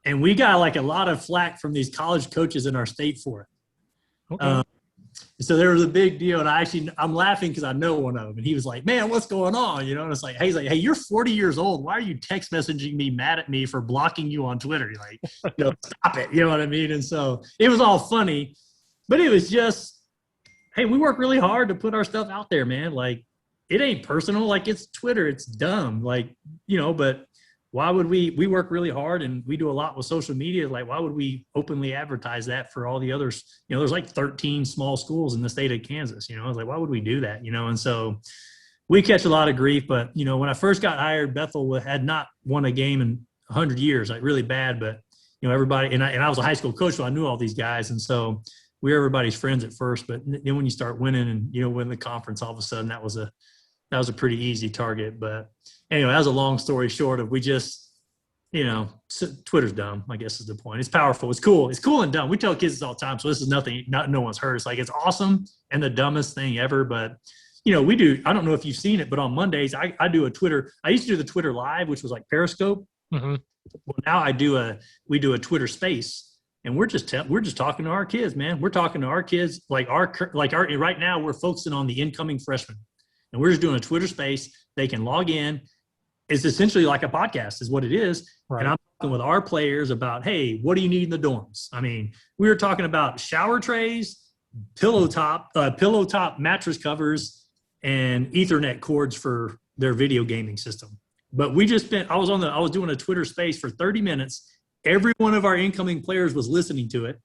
And we got like a lot of flack from these college coaches in our state for it. Okay. So there was a big deal, and I'm laughing because I know one of them, and he was like, "Man, what's going on?" And it's like, he's like, "Hey, you're 40 years old. Why are you text messaging me mad at me for blocking you on Twitter? You're like, stop it." You know what I mean? And so it was all funny, but it was just, hey, we work really hard to put our stuff out there, man. Like, it ain't personal. Like, it's Twitter. It's dumb. Like, but why would we work really hard and we do a lot with social media. Like, why would we openly advertise that for all the others? There's like 13 small schools in the state of Kansas, I was like, why would we do that? And so we catch a lot of grief, but when I first got hired, Bethel had not won a game in 100 years, like really bad, but everybody, and I was a high school coach, so I knew all these guys. And so we were everybody's friends at first, but then when you start winning and, win the conference, all of a sudden that was a pretty easy target. But anyway, that was a long story short of we just, Twitter's dumb, I guess is the point. It's powerful. It's cool. It's cool and dumb. We tell kids this all the time. So this is nothing, no one's hurt. It's like, it's awesome and the dumbest thing ever. But, we do, I don't know if you've seen it, but on Mondays, I do a Twitter. I used to do the Twitter live, which was like Periscope. Mm-hmm. Well, now we do a Twitter space. And we're just talking to our kids, man. We're talking to our kids, right now we're focusing on the incoming freshmen. And we're just doing a Twitter space. They can log in. It's essentially like a podcast is what it is. Right. And I'm talking with our players about, hey, what do you need in the dorms? I mean, we were talking about shower trays, pillow top mattress covers, and Ethernet cords for their video gaming system. But I was doing a Twitter space for 30 minutes. Every one of our incoming players was listening to it.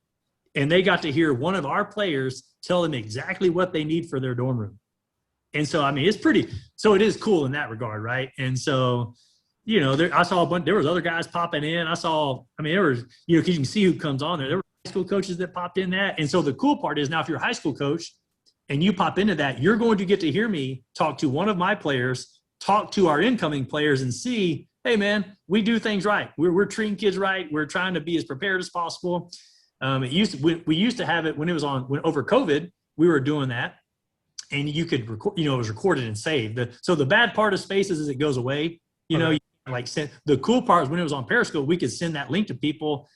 And they got to hear one of our players tell them exactly what they need for their dorm room. And so, I mean, so it is cool in that regard, right? And so, I saw there was other guys popping in. There was, because you can see who comes on there. There were high school coaches that popped in that. And so the cool part is now if you're a high school coach and you pop into that, you're going to get to hear me talk to one of my players, talk to our incoming players and see, hey, man, we do things right. We're treating kids right. We're trying to be as prepared as possible. We used to have it when over COVID, we were doing that. And you could record, it was recorded and saved. So the bad part of Spaces is it goes away. The cool part is when it was on Periscope, we could send that link to people.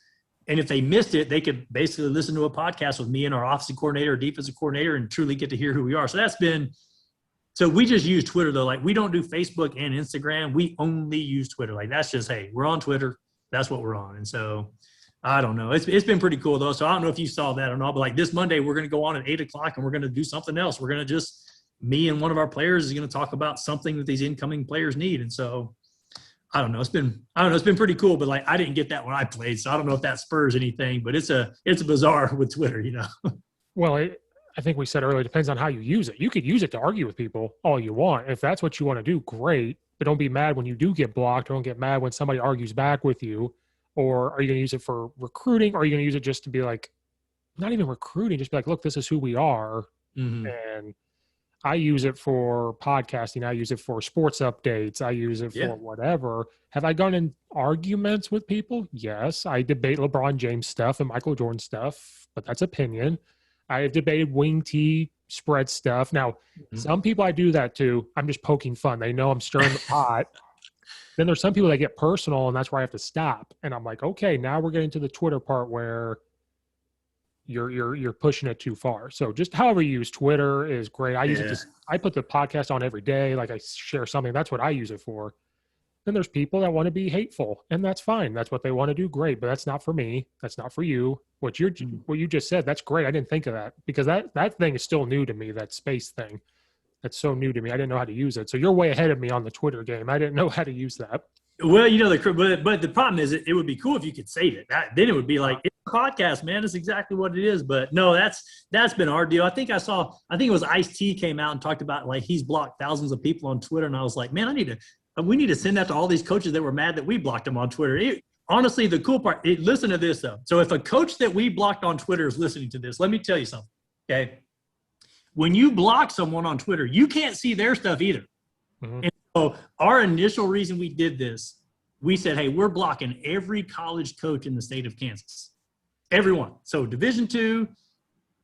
And if they missed it, they could basically listen to a podcast with me and our offensive coordinator, or defensive coordinator, and truly get to hear who we are. So we just use Twitter though. Like, we don't do Facebook and Instagram. We only use Twitter. Like, that's just, hey, we're on Twitter. That's what we're on. And so I don't know. It's been pretty cool though. So I don't know if you saw that or not, but like this Monday, we're going to go on at 8:00 and we're going to do something else. We're going to me and one of our players is going to talk about something that these incoming players need. And so I don't know. It's been pretty cool, but like, I didn't get that when I played. So I don't know if that spurs anything, but it's bizarre with Twitter, Well, I think we said earlier, it depends on how you use it. You could use it to argue with people all you want. If that's what you want to do, great. But don't be mad when you do get blocked. Or don't get mad when somebody argues back with you. Or are you going to use it for recruiting? Or are you going to use it just to be like, not even recruiting, just be like, look, this is who we are. Mm-hmm. And I use it for podcasting. I use it for sports updates. I use it for whatever. Have I gone in arguments with people? Yes. I debate LeBron James stuff and Michael Jordan stuff, but that's opinion. I have debated wing tee spread stuff. Now, some people I do that too. I'm just poking fun. They know I'm stirring the pot. Then there's some people that get personal, and that's where I have to stop. And I'm like, okay, now we're getting to the Twitter part where you're pushing it too far. So just however you use Twitter is great. I use it I put the podcast on every day. Like, I share something. That's what I use it for. Then there's people that want to be hateful, and that's fine. That's what they want to do. Great. But that's not for me. That's not for you. What you just said, that's great. I didn't think of that because that thing is still new to me, that space thing. That's so new to me. I didn't know how to use it. So you're way ahead of me on the Twitter game. I didn't know how to use that. Well, but the problem is it would be cool if you could save it. Then it would be like, it's a podcast, man. That's exactly what it is. But no, that's been our deal. I think it was Ice-T came out and talked about like he's blocked thousands of people on Twitter. And I was like, man, we need to send that to all these coaches that were mad that we blocked them on Twitter. Honestly, the cool part, listen to this though. So if a coach that we blocked on Twitter is listening to this, let me tell you something. Okay. When you block someone on Twitter, you can't see their stuff either. Mm-hmm. And so our initial reason we did this, we said, hey, we're blocking every college coach in the state of Kansas. Everyone. So Division II,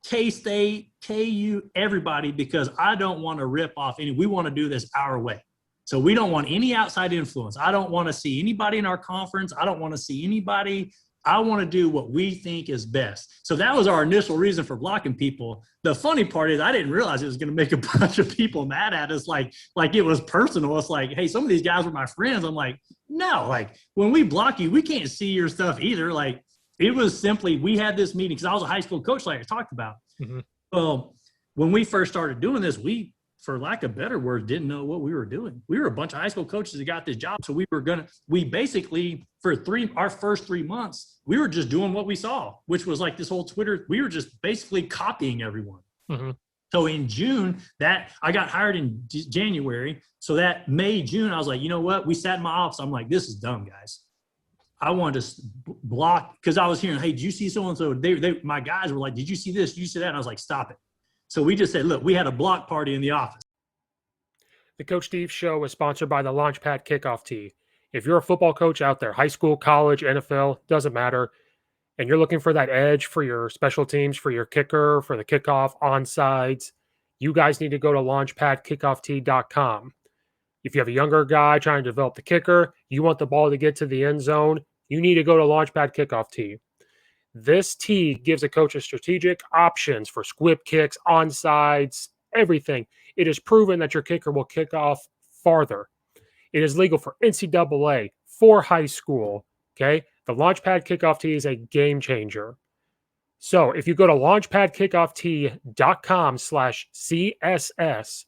K-State, KU, everybody, because I don't want to rip off any. We want to do this our way. So we don't want any outside influence. I don't want to see anybody in our conference. I don't want to see anybody. I want to do what we think is best. So that was our initial reason for blocking people. The funny part is I didn't realize it was going to make a bunch of people mad at us. Like it was personal. It's like, hey, some of these guys were my friends. I'm like, no, like when we block you, we can't see your stuff either. Like it was simply, we had this meeting because I was a high school coach like I talked about. Mm-hmm. Well, when we first started doing this, we, for lack of better words, didn't know what we were doing. We were a bunch of high school coaches that got this job. So we basically, for our first 3 months, we were just doing what we saw, which was like this whole Twitter. We were just basically copying everyone. Mm-hmm. So in June, I got hired in January. So that May, June, I was like, you know what? We sat in my office. I'm like, this is dumb, guys. I wanted to block because I was hearing, hey, did you see so-and-so? My guys were like, did you see this? Did you see that? And I was like, stop it. So we just said, look, we had a block party in the office. The Coach Steve Show is sponsored by the Launchpad Kickoff Tee. If you're a football coach out there, high school, college, NFL, doesn't matter, and you're looking for that edge for your special teams, for your kicker, for the kickoff, onsides, you guys need to go to launchpadkickoff.com. If you have a younger guy trying to develop the kicker, you want the ball to get to the end zone, you need to go to Launchpad Kickoff Tee. This tee gives a coach a strategic options for squib kicks, onsides, everything. It is proven that your kicker will kick off farther. It is legal for NCAA, for high school, okay? The Launchpad Kickoff Tee is a game changer. So if you go to launchpadkickoff.com/CSS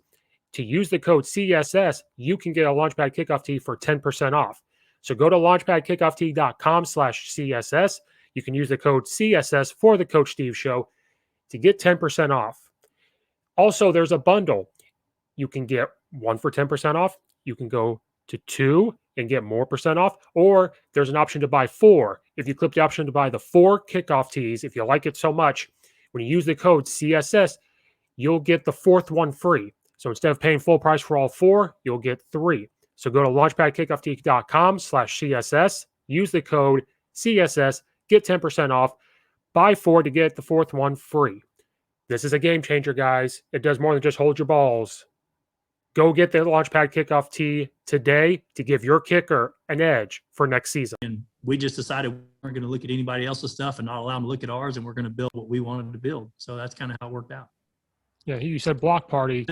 to use the code CSS, you can get a Launchpad Kickoff Tee for 10% off. So go to launchpadkickoff.com/CSS. You can use the code CSS for the Coach Steve Show to get 10% off. Also, there's a bundle. You can get one for 10% off. You can go to two and get more percent off. Or there's an option to buy four. If you click the option to buy the 4 kickoff tees, if you like it so much, when you use the code CSS, you'll get the 4th one free. So instead of paying full price for all 4, you'll get 3. So go to launchpadkickoff.com/CSS, use the code CSS, get 10% off, buy 4 to get the 4th one free. This is a game changer, guys. It does more than just hold your balls. Go get the Launchpad Kickoff Tee today to give your kicker an edge for next season. And we just decided we weren't going to look at anybody else's stuff and not allow them to look at ours, and we're going to build what we wanted to build. So that's kind of how it worked out. Yeah, you said block party.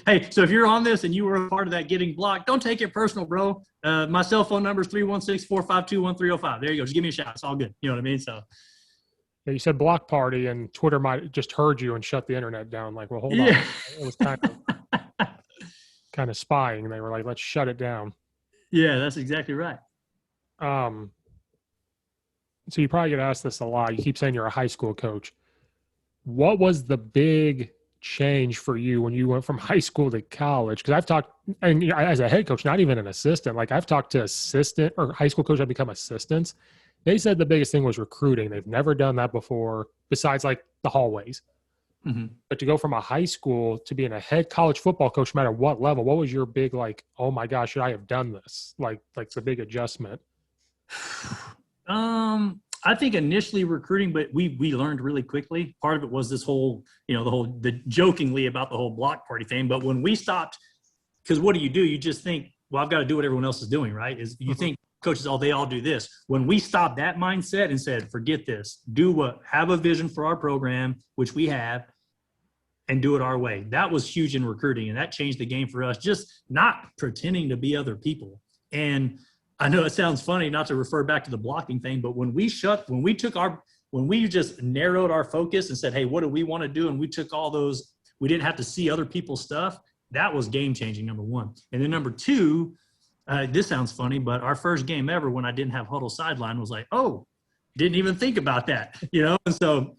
Hey, so if you're on this and you were a part of that getting blocked, don't take it personal, bro. My cell phone number is 316-452-1305. There you go. Just give me a shout. It's all good. You know what I mean? So yeah, you said block party, and Twitter might have just heard you and shut the internet down. Like, well, hold on. It was kind of spying. They were like, let's shut it down. Yeah, that's exactly right. So you probably get asked this a lot. You keep saying you're a high school coach. What was the big change for you when you went from high school to college? Because I've talked, and as a head coach, not even an assistant, like I've talked to assistant or high school coach that become assistants. They said the biggest thing was recruiting. They've never done that before, besides like the hallways. Mm-hmm. But to go from a high school to being a head college football coach, no matter what level, what was your big like, oh my gosh, should I have done this? Like the big adjustment? I think initially recruiting, but we learned really quickly. Part of it was this whole, the jokingly about the whole block party thing. But when we stopped, because what do? You just think, well, I've got to do what everyone else is doing, right? You think coaches, they all do this. When we stopped that mindset and said, forget this, have a vision for our program, which we have, and do it our way. That was huge in recruiting, and that changed the game for us, just not pretending to be other people. And I know it sounds funny not to refer back to the blocking thing, but when we just narrowed our focus and said, hey, what do we want to do? And we took all those, we didn't have to see other people's stuff. that was game changing, number one. And then number two, this sounds funny, but our first game ever when I didn't have huddle sideline was like, oh, didn't even think about that, you know? And so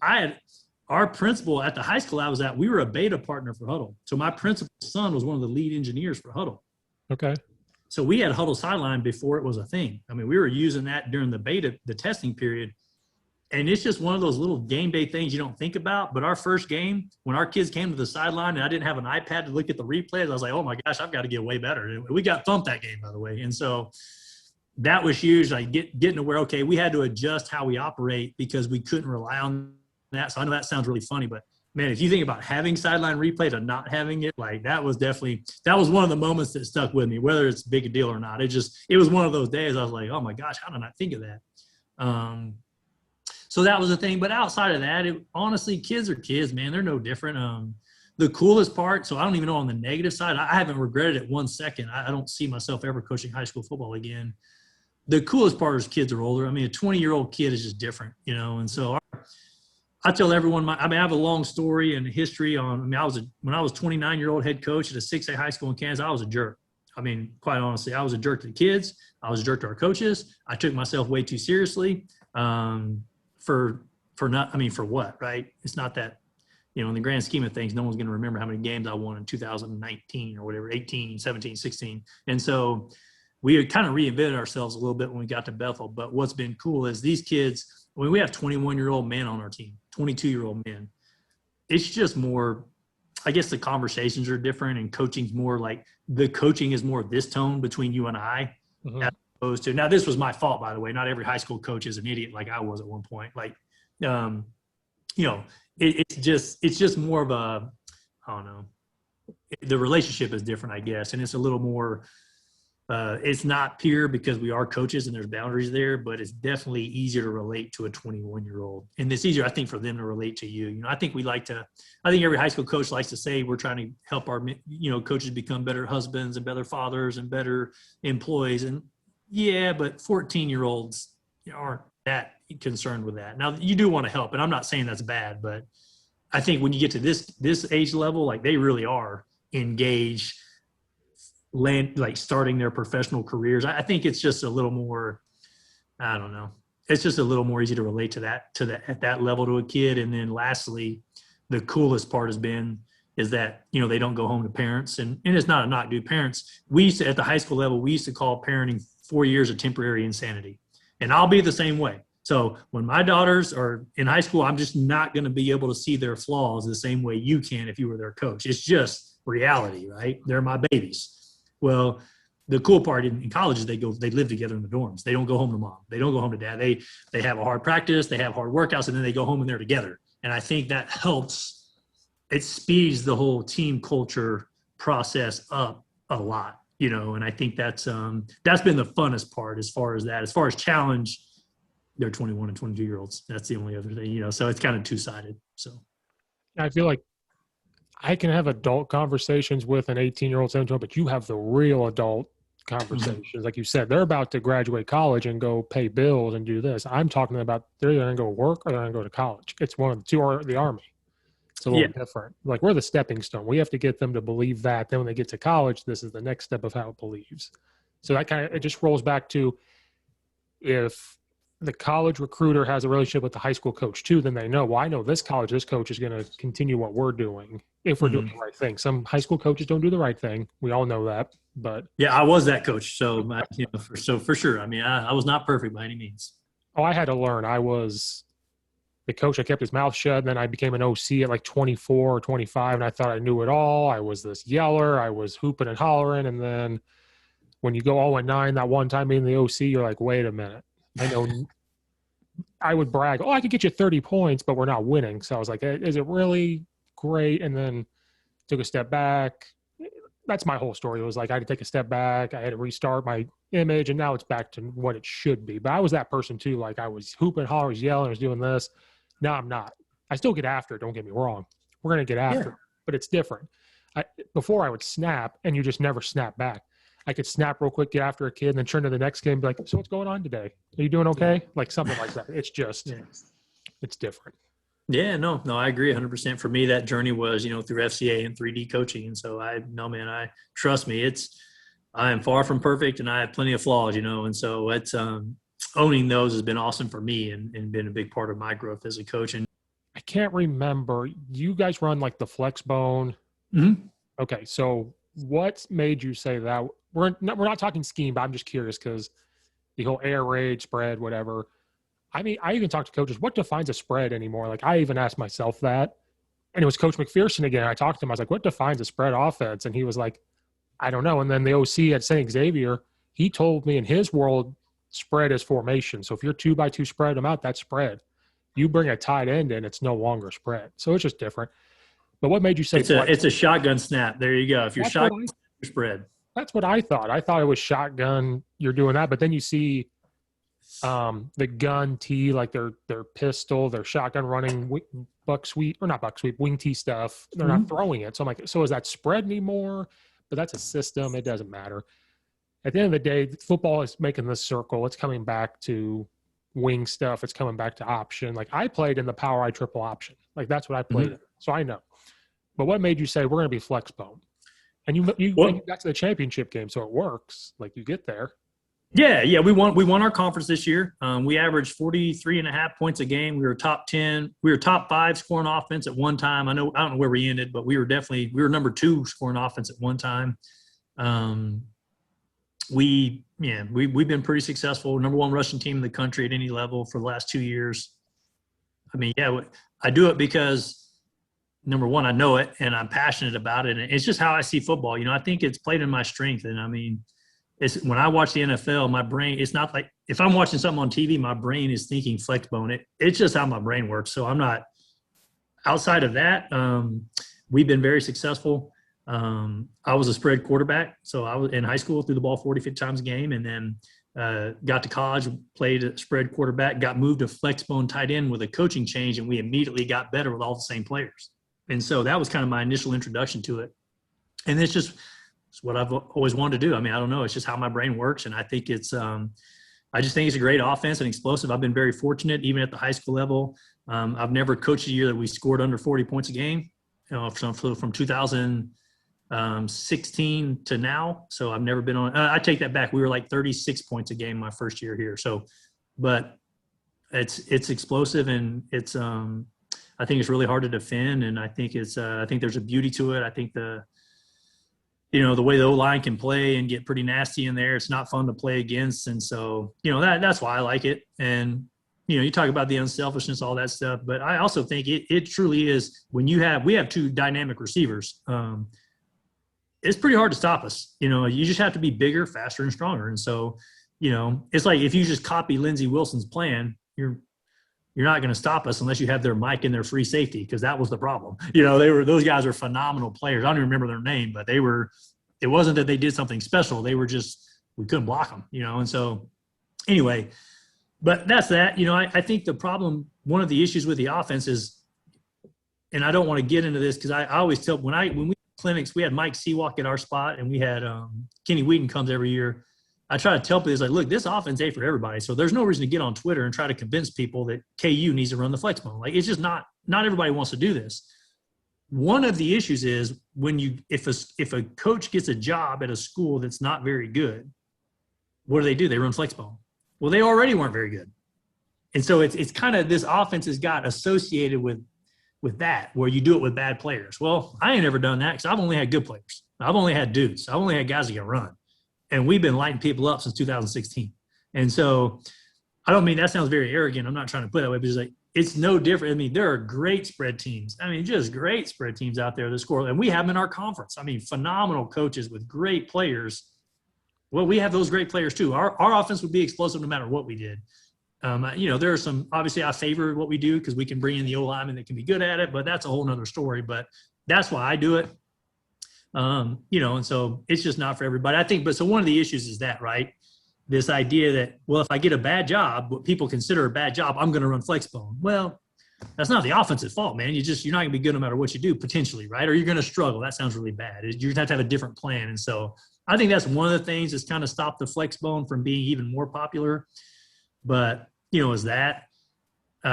our principal at the high school I was at, we were a beta partner for huddle. So my principal's son was one of the lead engineers for huddle. Okay. So we had huddle sideline before it was a thing. I mean, we were using that during the testing period. And it's just one of those little game day things you don't think about. But our first game, when our kids came to the sideline and I didn't have an iPad to look at the replays, I was like, oh my gosh, I've got to get way better. We got thumped that game, by the way. And so that was huge. Like getting to where, okay, we had to adjust how we operate because we couldn't rely on that. So I know that sounds really funny, but man, if you think about having sideline replay to not having it, like that was one of the moments that stuck with me, whether it's a big deal or not. It was one of those days I was like, oh my gosh, how did I not think of that? So that was the thing. But outside of that, honestly, kids are kids, man. They're no different. The coolest part, so I don't even know on the negative side, I haven't regretted it 1 second. I don't see myself ever coaching high school football again. The coolest part is kids are older. I mean, a 20-year-old kid is just different, you know. And so I tell everyone, I have a long story and history on, when I was 29-year-old head coach at a 6A high school in Kansas, I was a jerk. I mean, quite honestly, I was a jerk to the kids. I was a jerk to our coaches. I took myself way too seriously. For what, right? It's not that, you know, in the grand scheme of things, no one's going to remember how many games I won in 2019 or whatever, 18, 17, 16. And so we had kind of reinvented ourselves a little bit when we got to Bethel. But what's been cool is these kids, we have 21-year-old men on our team, 22-year-old men. It's just more, I guess the conversations are different and coaching's more like, the coaching is more this tone between you and I. Mm-hmm. As opposed to, now this was my fault, by the way, not every high school coach is an idiot like I was at one point. Like, you know, it's just more of a, I don't know, the relationship is different, I guess. And it's a little more, it's not peer because we are coaches and there's boundaries there, but it's definitely easier to relate to a 21-year-old. And it's easier, I think, for them to relate to you. You know, I think every high school coach likes to say we're trying to help our, you know, coaches become better husbands and better fathers and better employees. And yeah, but 14-year-olds aren't that concerned with that. Now, you do want to help, and I'm not saying that's bad, but I think when you get to this age level, like they really are engaged, like starting their professional careers. I think it's just a little more, I don't know. It's just a little more easy to relate to that at that level to a kid. And then lastly, the coolest part is that, you know, they don't go home to parents, and it's not a knock, dude. Parents, we used to, at the high school level, we used to call parenting 4 years of temporary insanity. And I'll be the same way. So when my daughters are in high school, I'm just not going to be able to see their flaws the same way you can if you were their coach. It's just reality, right? They're my babies. Well, the cool part in college is they live together in the dorms. They don't go home to mom. They don't go home to dad. They have a hard practice. They have hard workouts, and then they go home and they're together. And I think that helps. It speeds the whole team culture process up a lot, you know. And I think that's been the funnest part as far as that. As far as challenge, they're 21 and 22-year-olds. That's the only other thing, you know. So it's kind of two-sided. So I feel like I can have adult conversations with an 18-year-old, 17-year-old, but you have the real adult conversations. Mm-hmm. Like you said, they're about to graduate college and go pay bills and do this. I'm talking about they're going to go work or they're going to go to college. It's one of the two, or the Army. It's a little different. Like, we're the stepping stone. We have to get them to believe that. Then when they get to college, this is the next step of how it believes. So that it just rolls back to, if the college recruiter has a relationship with the high school coach too, then they know, well, I know this coach is going to continue what we're doing if we're doing the right thing. Some high school coaches don't do the right thing. We all know that, but yeah, I was that coach. So, for sure. I mean, I was not perfect by any means. Oh, I had to learn. I was the coach. I kept his mouth shut. And then I became an OC at like 24 or 25. And I thought I knew it all. I was this yeller. I was hooping and hollering. And then when you go 0-9 that one time being the OC, you're like, wait a minute. I know I would brag, I could get you 30 points, but we're not winning. So I was like, is it really great? And then took a step back. That's my whole story. It was like I had to take a step back. I had to restart my image, and now it's back to what it should be. But I was that person too. Like, I was hooping, hollering, I was yelling, I was doing this. Now I'm not. I still get after it. Don't get me wrong. We're going to get after it, but it's different. Before I would snap, and you just never snap back. I could snap real quick, get after a kid, and then turn to the next game and be like, so what's going on today? Are you doing okay? Like something like that. It's just, it's different. Yeah, no, I agree 100%. For me, that journey was, through FCA and 3D coaching. And so I trust me, I am far from perfect and I have plenty of flaws, and so owning those has been awesome for me and been a big part of my growth as a coach. And I can't remember. You guys run like the flex bone. mm-hmm. Okay, so what made you say that? We're not talking scheme, but I'm just curious because the whole air raid spread, whatever. I mean, I even talked to coaches. What defines a spread anymore? Like, I even asked myself that. And it was Coach McPherson again. I talked to him. I was like, what defines a spread offense? And he was like, I don't know. And then the OC at St. Xavier, he told me in his world, spread is formation. So if you're 2x2 spread them out, that's spread. You bring a tight end in, it's no longer spread. So it's just different. But what made you say it's a shotgun snap? There you go. If you're shotgun, spread. That's what I thought. I thought it was shotgun. You're doing that, but then you see the gun tee, like their pistol, their shotgun running buck sweep or not buck sweep, wing tee stuff. They're not throwing it. So I'm like, so is that spread anymore? But that's a system. It doesn't matter. At the end of the day, football is making this circle. It's coming back to wing stuff. It's coming back to option. Like I played in the power I triple option. Like that's what I played in. So I know. But what made you say we're going to be flex bone? And you got to the championship game, so it works. Like you get there. Yeah. We won our conference this year. We averaged 43.5 points a game. We were top 10. We were top 5 scoring offense at one time. I don't know where we ended, but we were number 2 scoring offense at one time. We've been pretty successful. Number 1 rushing team in the country at any level for the last 2 years. I mean, yeah, I do it because number 1, I know it and I'm passionate about it. And it's just how I see football. I think it's played in my strength. And I mean, it's when I watch the NFL, my brain, it's not like if I'm watching something on TV, my brain is thinking flex bone. It's just how my brain works. So I'm not outside of that. We've been very successful. I was a spread quarterback. So I was in high school, threw the ball 40, 50 times a game. And then got to college, played a spread quarterback, got moved to flex bone tight end with a coaching change. And we immediately got better with all the same players. And so that was kind of my initial introduction to it. And it's what I've always wanted to do. I mean, I don't know. It's just how my brain works. And I think I just think it's a great offense and explosive. I've been very fortunate, even at the high school level. I've never coached a year that we scored under 40 points a game, from 2016 to now. So I've never been on, I take that back. We were like 36 points a game my first year here. So, but it's explosive and it's, I think it's really hard to defend. And I think I think there's a beauty to it. I think the way the O-line can play and get pretty nasty in there, it's not fun to play against. And so, that's why I like it. And, you talk about the unselfishness, all that stuff, but I also think it truly is when we have 2 dynamic receivers. It's pretty hard to stop us. You just have to be bigger, faster, and stronger. And so, it's like if you just copy Lindsey Wilson's plan, you're not going to stop us unless you have their mic and their free safety, because that was the problem. Those guys are phenomenal players. I don't even remember their name, but it wasn't that they did something special. They were we couldn't block them, And so anyway, but that's that. I think the problem, one of the issues with the offense is, and I don't want to get into this because I always tell when we had clinics, we had Mike Seawalk at our spot and we had Kenny Wheaton comes every year. I try to tell people, like, look, this offense ain't for everybody. So there's no reason to get on Twitter and try to convince people that KU needs to run the flex bone. Like, it's just not everybody wants to do this. One of the issues is if a coach gets a job at a school that's not very good, what do? They run flex bone. Well, they already weren't very good. And so it's kind of this offense has got associated with that, where you do it with bad players. Well, I ain't ever done that because I've only had good players. I've only had dudes. I've only had guys that can run. And we've been lighting people up since 2016. And so I don't mean that sounds very arrogant. I'm not trying to put it that way, but it's no different. I mean, there are great spread teams. I mean, just great spread teams out there that score. And we have them in our conference. I mean, phenomenal coaches with great players. Well, we have those great players too. Our offense would be explosive no matter what we did. There are some, obviously I favor what we do because we can bring in the O-lineman that can be good at it, but that's a whole nother story. But that's why I do it. And so it's just not for everybody, I think. But so one of the issues is that, right? This idea that, well, if I get a bad job, what people consider a bad job, I'm going to run flex bone. Well, that's not the offensive fault, man. You're not going to be good no matter what you do, potentially, right? Or you're going to struggle. That sounds really bad. You're going to have to have a different plan. And so I think that's one of the things that's kind of stopped the flex bone from being even more popular. But, is that.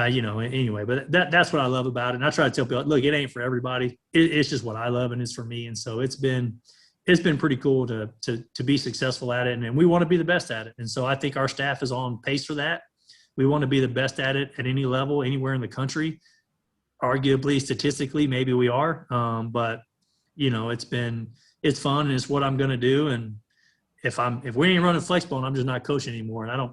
Anyway, but that's what I love about it. And I try to tell people, look, it ain't for everybody. It's just what I love, and it's for me. And so it's been pretty cool to be successful at it, and we want to be the best at it. And so I think our staff is on pace for that. We want to be the best at it at any level, anywhere in the country. Arguably, statistically, maybe we are, but it's fun, and it's what I'm going to do. And if we ain't running Flexbone, I'm just not coaching anymore. And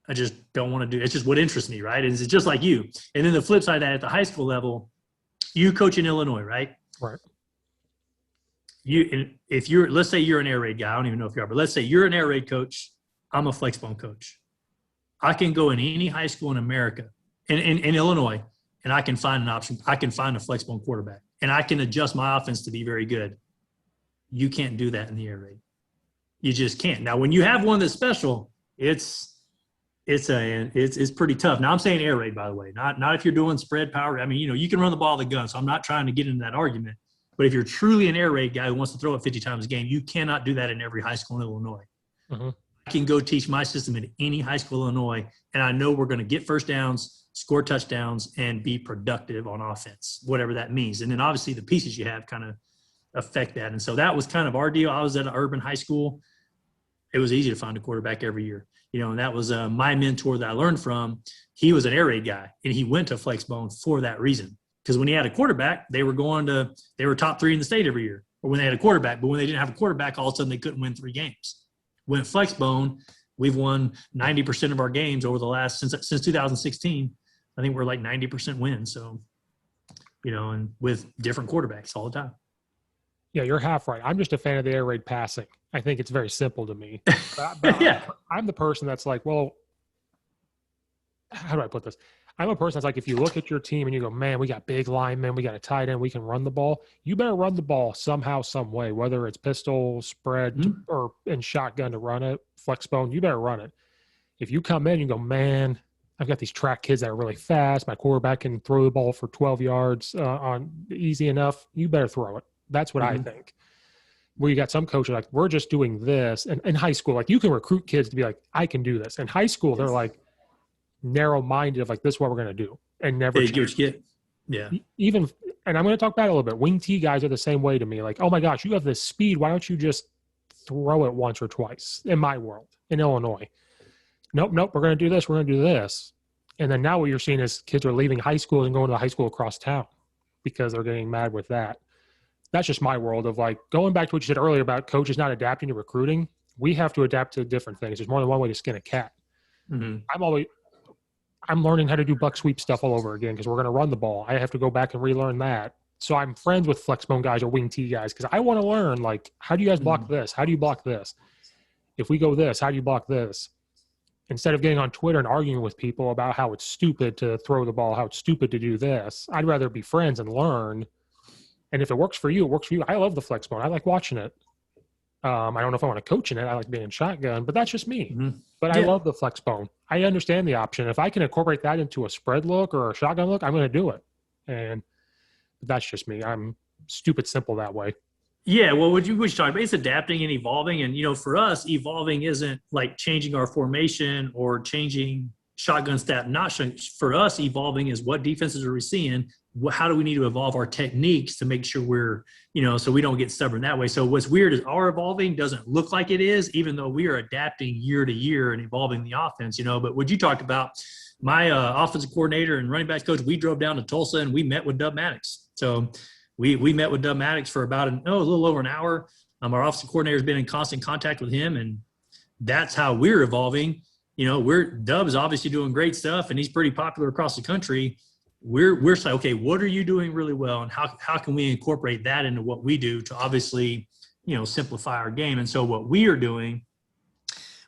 I just don't want to do. It's just what interests me, right? It's just like you. And then the flip side of that, at the high school level, you coach in Illinois, right? Right. Let's say you're an air raid guy. I don't even know if you are, but let's say you're an air raid coach. I'm a Flexbone coach. I can go in any high school in America, in Illinois, and I can find an option. I can find a Flexbone quarterback, and I can adjust my offense to be very good. You can't do that in the air raid. You just can't. Now, when you have one that's special, it's pretty tough. Now, I'm saying air raid, by the way, not if you're doing spread power. I mean, you can run the ball of the gun, so I'm not trying to get into that argument. But if you're truly an air raid guy who wants to throw it 50 times a game, you cannot do that in every high school in Illinois. Mm-hmm. I can go teach my system in any high school in Illinois, and I know we're going to get first downs, score touchdowns, and be productive on offense, whatever that means. And then obviously the pieces you have kind of affect that. And so that was kind of our deal. I was at an urban high school. It was easy to find a quarterback every year. And that was my mentor that I learned from. He was an air raid guy, and he went to Flexbone for that reason. Because when he had a quarterback, they were top 3 in the state every year, or when they had a quarterback. But when they didn't have a quarterback, all of a sudden they couldn't win 3 games. When Flexbone, we've won 90% of our games over the last since 2016. I think we're like 90% wins. So, and with different quarterbacks all the time. Yeah, you're half right. I'm just a fan of the air raid passing. I think it's very simple to me. But yeah. I'm the person that's like, well, how do I put this? I'm a person that's like, if you look at your team and you go, man, we got big linemen, we got a tight end, we can run the ball. You better run the ball somehow, some way, whether it's pistol, spread, or in shotgun to run it, Flexbone, you better run it. If you come in and you go, man, I've got these track kids that are really fast, my quarterback can throw the ball for 12 yards on easy enough, you better throw it. That's what I think. Where you got some coaches like, we're just doing this. And in high school, like you can recruit kids to be like, I can do this. In high school, they're like narrow-minded of like, this is what we're going to do. And never change. Yeah. Even, and I'm going to talk about it a little bit. Wing T guys are the same way to me. Like, oh my gosh, you have this speed. Why don't you just throw it once or twice in my world, in Illinois? Nope. We're going to do this. We're going to do this. And then now what you're seeing is kids are leaving high school and going to the high school across town because they're getting mad with that. That's just my world of like going back to what you said earlier about coaches not adapting to recruiting. We have to adapt to different things. There's more than one way to skin a cat. Mm-hmm. I'm learning how to do buck sweep stuff all over again because we're going to run the ball. I have to go back and relearn that. So I'm friends with Flexbone guys or Wing T guys because I want to learn, like, how do you guys block this? How do you block this? If we go this, how do you block this? Instead of getting on Twitter and arguing with people about how it's stupid to throw the ball, how it's stupid to do this, I'd rather be friends and learn. And if it works for you, it works for you. I love the Flexbone. I like watching it. I don't know if I want to coach in it. I like being in shotgun, but that's just me. Mm-hmm. But I love the Flexbone. I understand the option. If I can incorporate that into a spread look or a shotgun look, I'm going to do it. And that's just me. I'm stupid simple that way. Yeah, well, what you talking about, it's adapting and evolving. And, for us, evolving isn't like changing our formation or changing shotgun stat. For us, evolving is what defenses are we seeing? How do we need to evolve our techniques to make sure we're, so we don't get stubborn that way. So what's weird is our evolving doesn't look like it is, even though we are adapting year to year and evolving the offense, But what you talked about, my offensive coordinator and running backs coach, we drove down to Tulsa and we met with Dub Maddox. So we met with Dub Maddox for about a little over an hour. Our offensive coordinator has been in constant contact with him, and that's how we're evolving. Dub's obviously doing great stuff, and he's pretty popular across the country. We're saying, okay, what are you doing really well, and how can we incorporate that into what we do to obviously, simplify our game? And so what we are doing,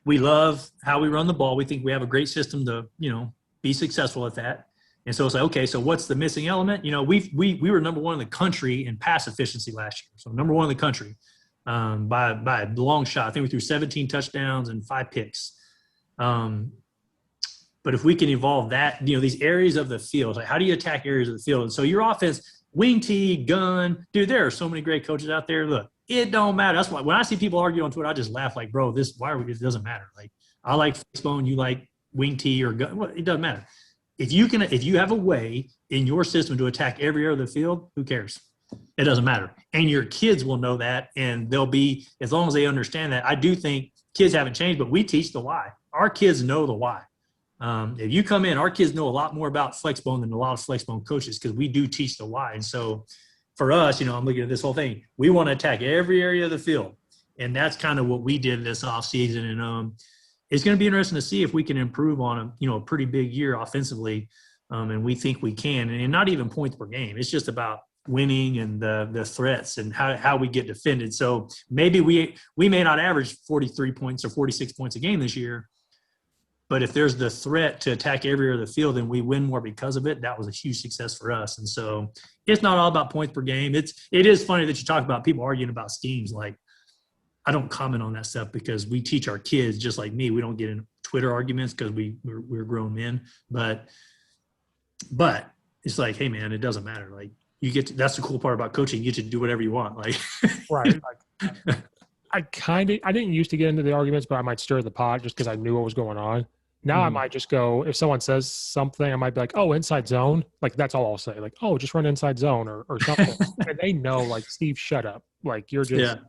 we love how we run the ball. We think we have a great system to, be successful at that. And so it's like, okay, so what's the missing element? We were number 1 in the country in pass efficiency last year. So number 1 in the country by a long shot. I think we threw 17 touchdowns and 5 picks. But if we can evolve that, these areas of the field, like how do you attack areas of the field? And so your offense, wing T, gun, dude, there are so many great coaches out there. Look, it don't matter. That's why when I see people argue on Twitter, I just laugh like, bro, it doesn't matter. Like I like Flexbone, you like wing T or gun. Well, it doesn't matter. if you have a way in your system to attack every area of the field, who cares? It doesn't matter. And your kids will know that, and they'll be, as long as they understand that. I do think kids haven't changed, but we teach the why. Our kids know the why. If you come in, our kids know a lot more about Flexbone than a lot of Flexbone coaches, because we do teach the why. And so for us, I'm looking at this whole thing. We want to attack every area of the field. And that's kind of what we did this offseason. And it's going to be interesting to see if we can improve on a pretty big year offensively. And we think we can. And not even points per game. It's just about winning and the threats and how we get defended. So maybe we may not average 43 points or 46 points a game this year, but if there's the threat to attack every area of the field and we win more because of it, that was a huge success for us. And so it's not all about points per game. It is funny that you talk about people arguing about schemes. Like, I don't comment on that stuff because we teach our kids, just like me. We don't get in Twitter arguments because we're grown men, but it's like, hey man, it doesn't matter. Like, that's the cool part about coaching. You get to do whatever you want. Like, right. Like, I didn't used to get into the arguments, but I might stir the pot just because I knew what was going on. Now I might just go, if someone says something, I might be like, oh, inside zone. Like, that's all I'll say. Like, oh, just run inside zone or something. And they know, like, Steve, shut up. Like, you're just,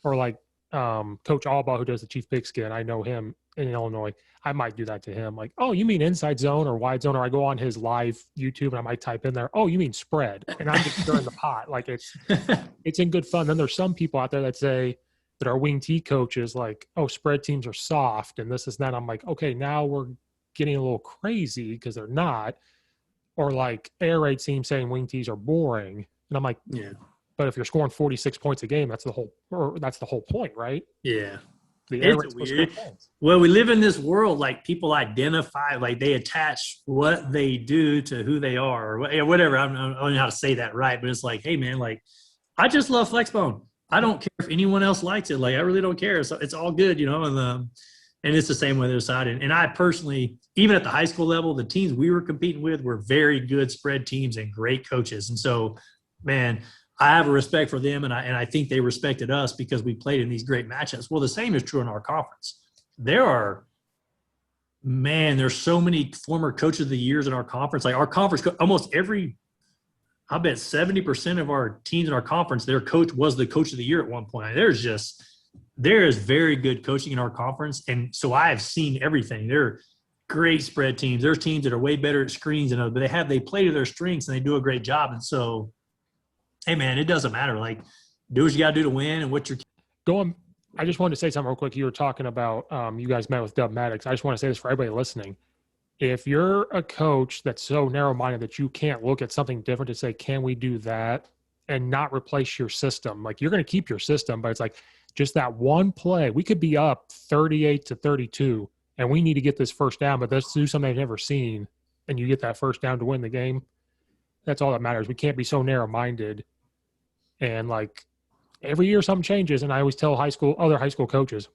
or like Coach Albaugh, who does the Chief Pigskin. I know him in Illinois. I might do that to him. Like, oh, you mean inside zone or wide zone? Or I go on his live YouTube and I might type in there, oh, you mean spread. And I'm just stirring the pot. Like, it's in good fun. Then there's some people out there that say, that our wing T coaches, like, oh, spread teams are soft and this is that. I'm like, okay, now we're getting a little crazy because they're not. Or like air raid teams saying wing T's are boring. And I'm like, yeah, but if you're scoring 46 points a game, that's the whole point, right? Yeah. The air raid's supposed to score points. Well, we live in this world, like, people identify, like, they attach what they do to who they are or whatever. I don't know how to say that right, but it's like, hey man, like, I just love Flexbone. I don't care if anyone else likes it. Like, I really don't care. So it's all good, and it's the same way the other side. And I personally, even at the high school level, the teams we were competing with were very good spread teams and great coaches. And so, man, I have a respect for them, and I think they respected us because we played in these great matchups. Well, the same is true in our conference. There's so many former coaches of the years in our conference. Like, our conference, almost every – I bet 70% of our teams in our conference, their coach was the coach of the year at one point. There is very good coaching in our conference. And so I have seen everything. They're great spread teams. There's teams that are way better at screens than others, but they play to their strengths and they do a great job. And so, hey man, it doesn't matter. Like, do what you got to do to win and what you're going. I just wanted to say something real quick. You were talking about, you guys met with Dub Maddox. I just want to say this for everybody listening. If you're a coach that's so narrow-minded that you can't look at something different to say, can we do that, and not replace your system? Like, you're going to keep your system, but it's like just that one play. We could be up 38-32, and we need to get this first down, but let's do something I've never seen, and you get that first down to win the game. That's all that matters. We can't be so narrow-minded. And, like, every year something changes, and I always tell other high school coaches,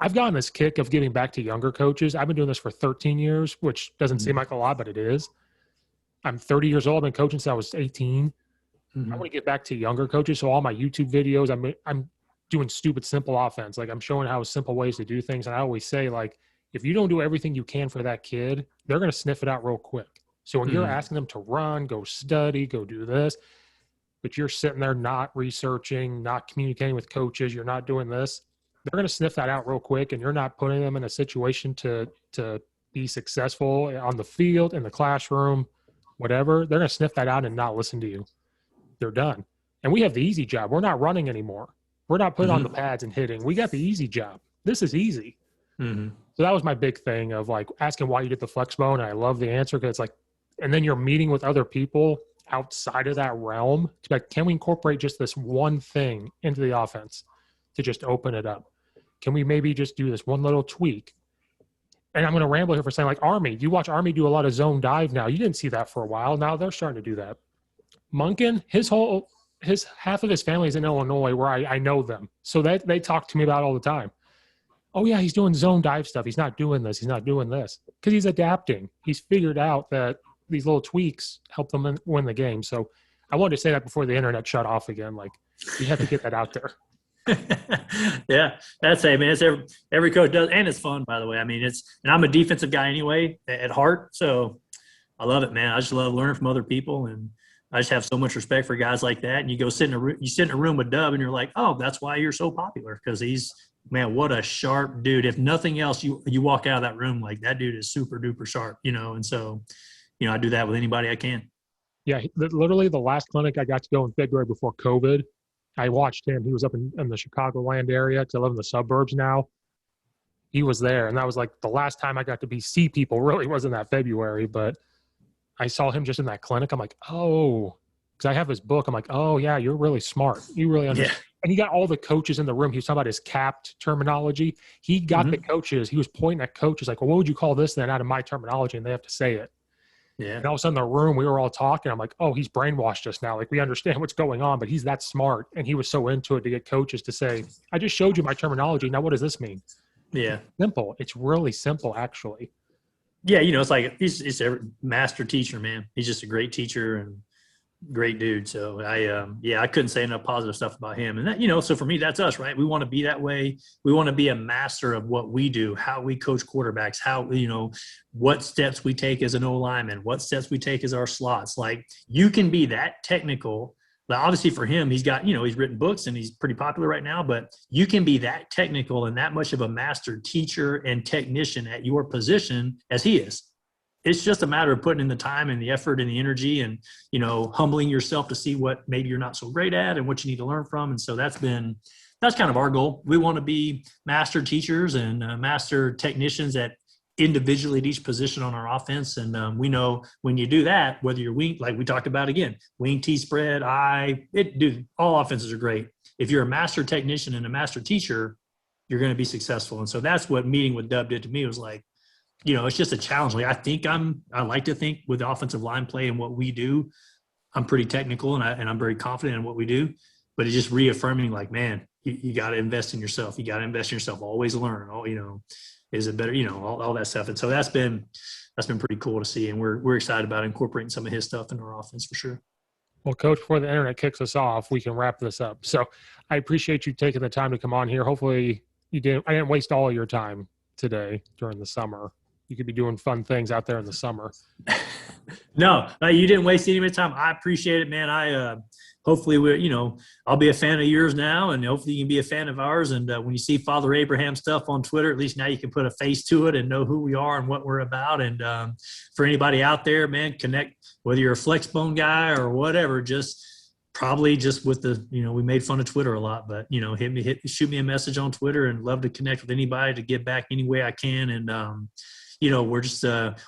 I've gotten this kick of giving back to younger coaches. I've been doing this for 13 years, which doesn't seem like a lot, but it is. I'm 30 years old. I've been coaching since I was 18. I want to get back to younger coaches. So all my YouTube videos, I'm doing stupid, simple offense. Like, I'm showing how simple ways to do things. And I always say, like, if you don't do everything you can for that kid, they're going to sniff it out real quick. So when you're asking them to run, go study, go do this, but you're sitting there not researching, not communicating with coaches, you're not doing this, they're going to sniff that out real quick, and you're not putting them in a situation to be successful on the field, in the classroom, whatever. They're going to sniff that out and not listen to you. They're done. And we have the easy job. We're not running anymore. We're not putting on the pads and hitting. We got the easy job. This is easy. So that was my big thing of, like, asking why you did the Flexbone. And I love the answer because it's like, and then you're meeting with other people outside of that realm to be like, can we incorporate just this one thing into the offense to just open it up? Can we maybe just do this one little tweak? And I'm going to ramble here for saying, like, Army. You watch Army do a lot of zone dive now. You didn't see that for a while. Now they're starting to do that. Munkin, his half of his family is in Illinois, where I know them. So that they talk to me about it all the time. Oh, yeah, he's doing zone dive stuff. He's not doing this. He's not doing this. Because he's adapting. He's figured out that these little tweaks help them win the game. So I wanted to say that before the internet shut off again. Like, you have to get that out there. Yeah, that's it, man. It's every coach does, and it's fun, by the way. I mean, and I'm a defensive guy anyway at heart, so I love it, man. I just love learning from other people, and I just have so much respect for guys like that. And you go you sit in a room with Dub, and you're like, oh, that's why you're so popular, because he's, man, what a sharp dude. If nothing else, you walk out of that room like, that dude is super duper sharp, And so, I do that with anybody I can. Yeah, literally the last clinic I got to go in February before COVID, I watched him. He was up in the Chicagoland area because I live in the suburbs now. He was there, and that was like the last time I got to see people. Really wasn't that February, but I saw him just in that clinic. I'm like, oh, because I have his book. I'm like, oh yeah, you're really smart. You really understand. Yeah. And he got all the coaches in the room. He was talking about his capped terminology. He got the coaches. He was pointing at coaches like, well, what would you call this then out of my terminology? And they have to say it. Yeah. And all of a sudden in the room, we were all talking. I'm like, oh, he's brainwashed us now. Like, we understand what's going on, but he's that smart. And he was so into it to get coaches to say, I just showed you my terminology. Now, what does this mean? Yeah. Simple. It's really simple, actually. Yeah. It's like, he's a master teacher, man. He's just a great teacher and great dude. So I couldn't say enough positive stuff about him. And that, so for me, that's us, right? We want to be that way. We want to be a master of what we do, how we coach quarterbacks, how, what steps we take as an O-lineman, what steps we take as our slots. Like, you can be that technical. But obviously for him, he's got, he's written books and he's pretty popular right now, but you can be that technical and that much of a master teacher and technician at your position as he is. It's just a matter of putting in the time and the effort and the energy and, humbling yourself to see what maybe you're not so great at and what you need to learn from. And so that's kind of our goal. We want to be master teachers and master technicians at individually at each position on our offense. And we know when you do that, whether you're wing, like we talked about again, wing, T spread, dude, all offenses are great. If you're a master technician and a master teacher, you're going to be successful. And so that's what meeting with Dub did to me. It was like, it's just a challenge. Like, I like to think with offensive line play and what we do, I'm pretty technical and I'm very confident in what we do, but it's just reaffirming like, man, you got to invest in yourself. You got to invest in yourself. Always learn. Is it better? All that stuff. And so that's been pretty cool to see. And we're excited about incorporating some of his stuff in our offense for sure. Well, Coach, before the internet kicks us off, we can wrap this up. So I appreciate you taking the time to come on here. Hopefully I didn't waste all of your time today during the summer. You could be doing fun things out there in the summer. No, you didn't waste any of my time. I appreciate it, man. Hopefully I'll be a fan of yours now, and hopefully you can be a fan of ours. And when you see Father Abraham stuff on Twitter, at least now you can put a face to it and know who we are and what we're about. And for anybody out there, man, connect, whether you're a Flexbone guy or whatever, probably just with the, we made fun of Twitter a lot, but, shoot me a message on Twitter, and love to connect with anybody to give back any way I can. And, we're just,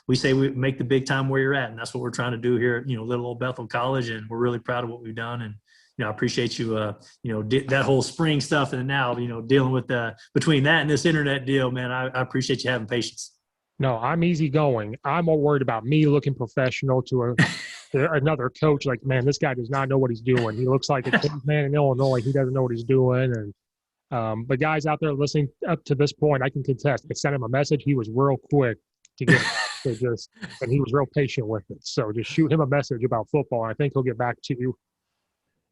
we say we make the big time where you're at. And that's what we're trying to do here at, little old Bethel College. And we're really proud of what we've done. And, I appreciate you, that whole spring stuff. And now, dealing with between that and this internet deal, man, I appreciate you having patience. No, I'm easygoing. I'm more worried about me looking professional to another coach. Like, man, this guy does not know what he's doing. He looks like a man in Illinois. He doesn't know what he's doing. And but guys out there listening up to this point, I can contest. I sent him a message. He was real quick to get and he was real patient with it. So just shoot him a message about football, and I think he'll get back to you.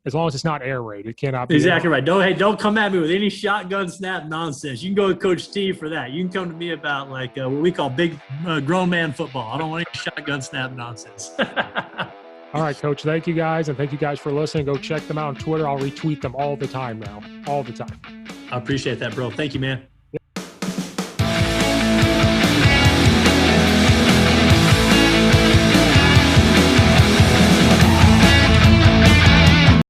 As long as it's not air raid, it cannot be. Exactly right. Don't come at me with any shotgun snap nonsense. You can go with Coach Steve for that. You can come to me about what we call big grown man football. I don't want any shotgun snap nonsense. All right, Coach. Thank you guys, and thank you guys for listening. Go check them out on Twitter. I'll retweet them all the time now, all the time. I appreciate that, bro. Thank you, man.